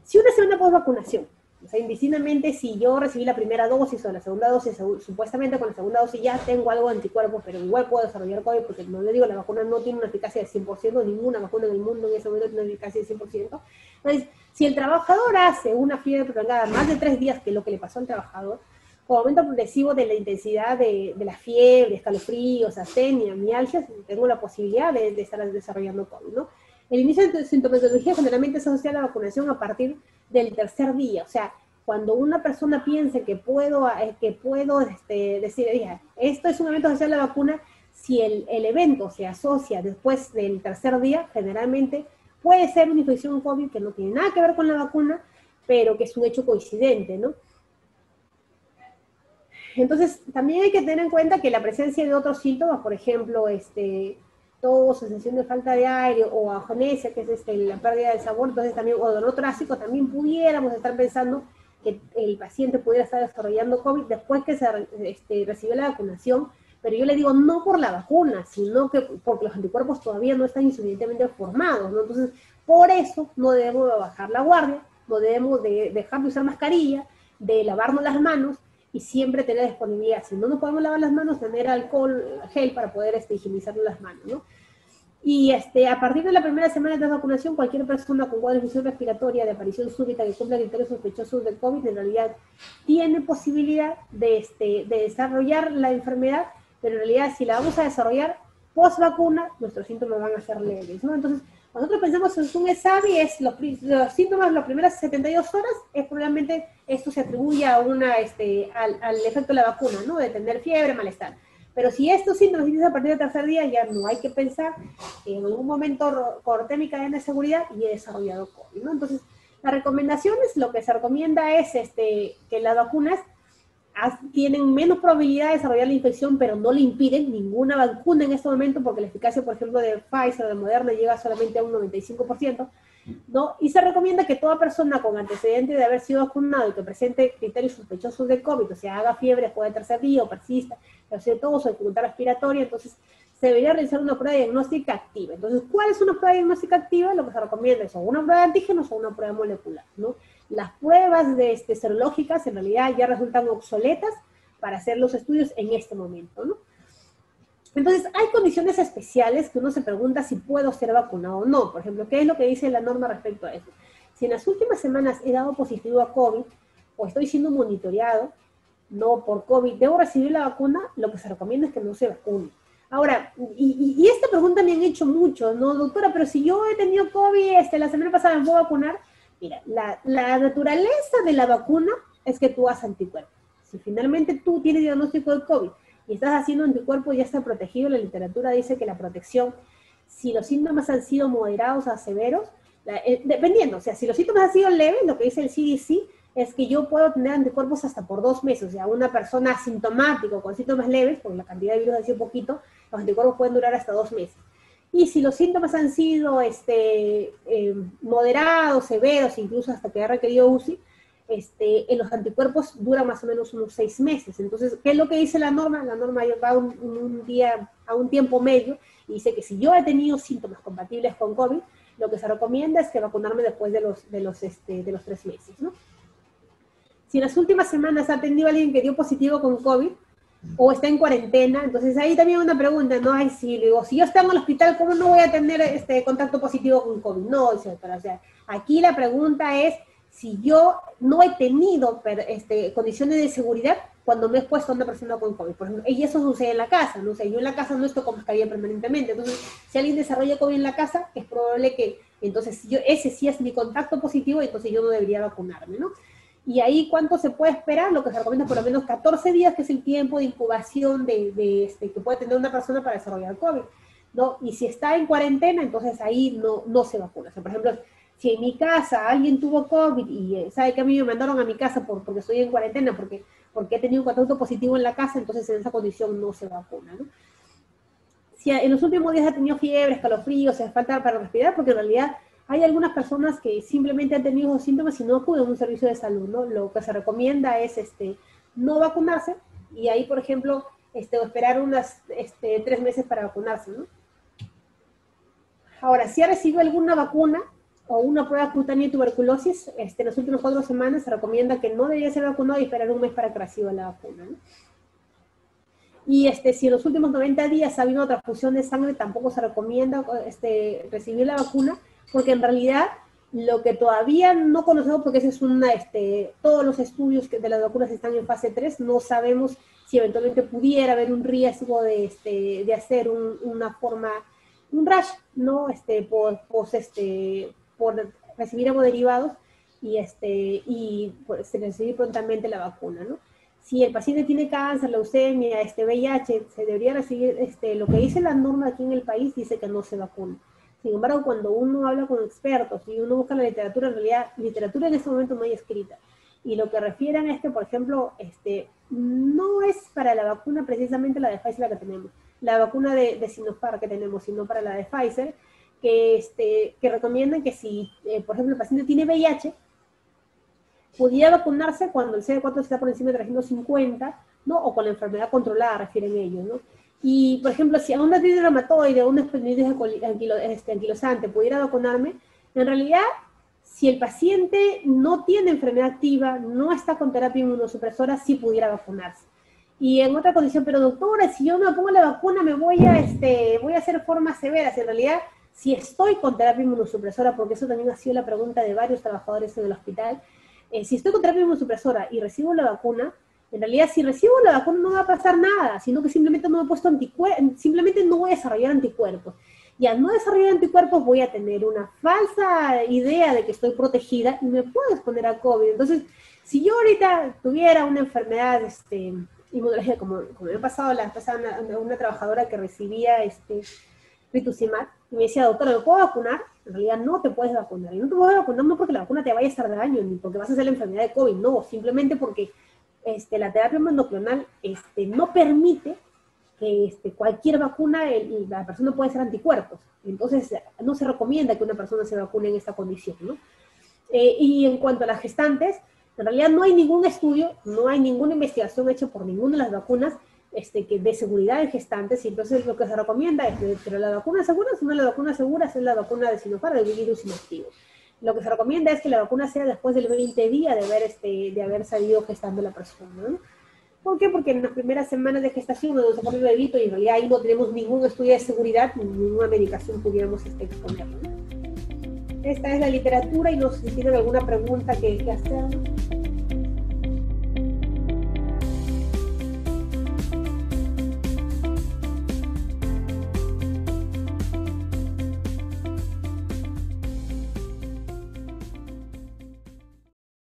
si una semana post-vacunación, o sea, indistintamente si yo recibí la primera dosis o la segunda dosis, supuestamente con la segunda dosis ya tengo algo de anticuerpos, pero igual puedo desarrollar COVID, porque no le digo, la vacuna no tiene una eficacia del 100%, ninguna vacuna en el mundo en ese momento tiene una eficacia del 100%. Entonces, si el trabajador hace una fiebre prolongada más de 3 días, que es lo que le pasó al trabajador, con aumento progresivo de la intensidad de la fiebre, escalofríos, astenia, mialgias, tengo la posibilidad de estar desarrollando COVID, ¿no? El inicio de sintomatología generalmente se asocia a la vacunación a partir del 3er día, o sea, cuando una persona piense que puedo decir, oye, esto es un evento asociado a la vacuna, si el evento se asocia después del 3er día, generalmente puede ser una infección COVID que no tiene nada que ver con la vacuna, pero que es un hecho coincidente, ¿no? Entonces, también hay que tener en cuenta que la presencia de otros síntomas, por ejemplo, tos, sensación de falta de aire, o ajonesia, que es la pérdida del sabor, entonces también, o dolor torácico, también pudiéramos estar pensando que el paciente pudiera estar desarrollando COVID después que se recibió la vacunación, pero yo le digo no por la vacuna, sino que porque los anticuerpos todavía no están insuficientemente formados, ¿no? Entonces, por eso no debemos de bajar la guardia, no debemos de dejar de usar mascarilla, de lavarnos las manos, y siempre tener disponibilidad. Si no nos podemos lavar las manos, tener alcohol, gel para poder higienizar las manos, ¿no? Y a partir de la primera semana de vacunación, cualquier persona con cuadro de infección respiratoria de aparición súbita que cumpla criterios sospechosos de COVID, en realidad tiene posibilidad de desarrollar la enfermedad, pero en realidad si la vamos a desarrollar post vacuna, nuestros síntomas van a ser leves, ¿no? Entonces, nosotros pensamos que es un ESAVI, es los síntomas las primeras 72 horas, es probablemente esto se atribuye a al efecto de la vacuna, ¿no? De tener fiebre, malestar. Pero si estos síntomas vienen a partir del tercer día, ya no hay que pensar que en algún momento corté mi cadena de seguridad y he desarrollado COVID, ¿no? Entonces, las recomendaciones, lo que se recomienda es que las vacunas tienen menos probabilidad de desarrollar la infección, pero no le impiden ninguna vacuna en este momento, porque la eficacia, por ejemplo, de Pfizer o de Moderna llega solamente a un 95%, ¿no? Y se recomienda que toda persona con antecedente de haber sido vacunado y que presente criterios sospechosos de COVID, o sea, haga fiebre después del tercer día o persista, o sea, tos o dificultad respiratoria, entonces se debería realizar una prueba diagnóstica activa. Entonces, ¿cuál es una prueba diagnóstica activa? Lo que se recomienda es o una prueba de antígenos o una prueba molecular, ¿no? Las pruebas serológicas en realidad ya resultan obsoletas para hacer los estudios en este momento, ¿no? Entonces, hay condiciones especiales que uno se pregunta si puedo ser vacunado o no. Por ejemplo, ¿qué es lo que dice la norma respecto a eso? Si en las últimas semanas he dado positivo a COVID o estoy siendo monitoreado, no por COVID, ¿debo recibir la vacuna? Lo que se recomienda es que no se vacune. Ahora, y esta pregunta me han hecho mucho, ¿no? Doctora, pero si yo he tenido COVID, la semana pasada me puedo vacunar. Mira, la naturaleza de la vacuna es que tú hagas anticuerpos. Si finalmente tú tienes diagnóstico de COVID y estás haciendo anticuerpos, ya está protegido. La literatura dice que la protección, si los síntomas han sido moderados a severos, dependiendo, o sea, si los síntomas han sido leves, lo que dice el CDC es que yo puedo tener anticuerpos hasta por 2 meses. O sea, una persona asintomática con síntomas leves, porque la cantidad de virus ha sido poquito, los anticuerpos pueden durar hasta 2 meses. Y si los síntomas han sido moderados, severos, incluso hasta que ha requerido UCI, en los anticuerpos duran más o menos unos 6 meses. Entonces, ¿qué es lo que dice la norma? La norma va a un tiempo medio y dice que si yo he tenido síntomas compatibles con COVID, lo que se recomienda es que vacunarme después de los 3 meses, ¿no? Si en las últimas semanas ha tenido alguien que dio positivo con COVID, o está en cuarentena, entonces ahí también una pregunta, ¿no? Ay, sí, digo, si yo estoy en el hospital, ¿cómo no voy a tener contacto positivo con COVID? No, etcétera. O sea, aquí la pregunta es si yo no he tenido condiciones de seguridad cuando me he expuesto a una persona con COVID. Por ejemplo, y eso sucede en la casa, ¿no? O sea, yo en la casa no estoy con mascarilla permanentemente, entonces si alguien desarrolla COVID en la casa, es probable que, entonces, ese sí es mi contacto positivo, entonces yo no debería vacunarme, ¿no? Y ahí, ¿cuánto se puede esperar? Lo que se recomienda por lo menos 14 días, que es el tiempo de incubación que puede tener una persona para desarrollar COVID, ¿no? Y si está en cuarentena, entonces ahí no se vacuna. O sea, por ejemplo, si en mi casa alguien tuvo COVID y sabe que a mí me mandaron a mi casa porque estoy en cuarentena, porque he tenido un contacto positivo en la casa, entonces en esa condición no se vacuna, ¿no? Si en los últimos días ha tenido fiebre, escalofríos, falta para respirar, porque en realidad hay algunas personas que simplemente han tenido esos síntomas y no acuden a un servicio de salud, ¿no? Lo que se recomienda es no vacunarse y ahí, por ejemplo, esperar unas 3 meses para vacunarse, ¿no? Ahora, si ha recibido alguna vacuna o una prueba cutánea de tuberculosis, en las últimas 4 semanas se recomienda que no debería ser vacunado y esperar un mes para que reciba la vacuna, ¿no? Y si en los últimos 90 días ha habido una transfusión de sangre, tampoco se recomienda recibir la vacuna, porque en realidad lo que todavía no conocemos, porque ese es todos los estudios de las vacunas están en fase 3, no sabemos si eventualmente pudiera haber un riesgo de hacer un rash, ¿no? Por recibir hemoderivados y pues, recibir prontamente la vacuna, ¿no? Si el paciente tiene cáncer, leucemia, VIH, se debería recibir, lo que dice la norma aquí en el país dice que no se vacuna. Sin embargo, cuando uno habla con expertos y uno busca la literatura, en realidad, literatura en este momento no hay escrita. Y lo que refieren es que, por ejemplo, no es para la vacuna precisamente la de Pfizer la que tenemos, la vacuna de Sinopharm que tenemos, sino para la de Pfizer, que recomiendan que si, por ejemplo, el paciente tiene VIH, pudiera vacunarse cuando el CD4 está por encima de 350, ¿no? O con la enfermedad controlada, refieren ellos, ¿no? Y, por ejemplo, si a una artritis reumatoide o una espondilitis anquilosante pudiera vacunarme, en realidad, si el paciente no tiene enfermedad activa, no está con terapia inmunosupresora, sí pudiera vacunarse. Y en otra condición, pero doctora, si yo me pongo la vacuna me voy a hacer formas severas. En realidad, si estoy con terapia inmunosupresora, porque eso también ha sido la pregunta de varios trabajadores en el hospital, si estoy con terapia inmunosupresora y recibo la vacuna, en realidad si recibo la vacuna no va a pasar nada, sino que simplemente no me he puesto anticuerpos, simplemente no voy a desarrollar anticuerpos. Y al no desarrollar anticuerpos voy a tener una falsa idea de que estoy protegida y me puedo exponer a COVID. Entonces, si yo ahorita tuviera una enfermedad inmunológica, como me ha pasado una trabajadora que recibía rituximab, y me decía, doctora, ¿me puedo vacunar? En realidad no te puedes vacunar. Y no te puedes vacunar no porque la vacuna te vaya a hacer daño, ni porque vas a hacer la enfermedad de COVID, no, simplemente porque la terapia monoclonal no permite que cualquier vacuna la persona puede hacer anticuerpos. Entonces, no se recomienda que una persona se vacune en esta condición, ¿no? Y en cuanto a las gestantes, en realidad no hay ningún estudio, no hay ninguna investigación hecha por ninguna de las vacunas que de seguridad en gestantes, y entonces lo que se recomienda es, pero la vacuna segura, si no la vacuna segura es la vacuna de Sinopharm, del virus inactivo. Lo que se recomienda es que la vacuna sea después del 20 días de haber salido gestando la persona, ¿no? ¿Por qué? Porque en las primeras semanas de gestación nos pone el bebito y en realidad ahí no tenemos ningún estudio de seguridad, ninguna medicación pudiéramos exponerlo, ¿no? Esta es la literatura y no sé si tienen alguna pregunta que hacer.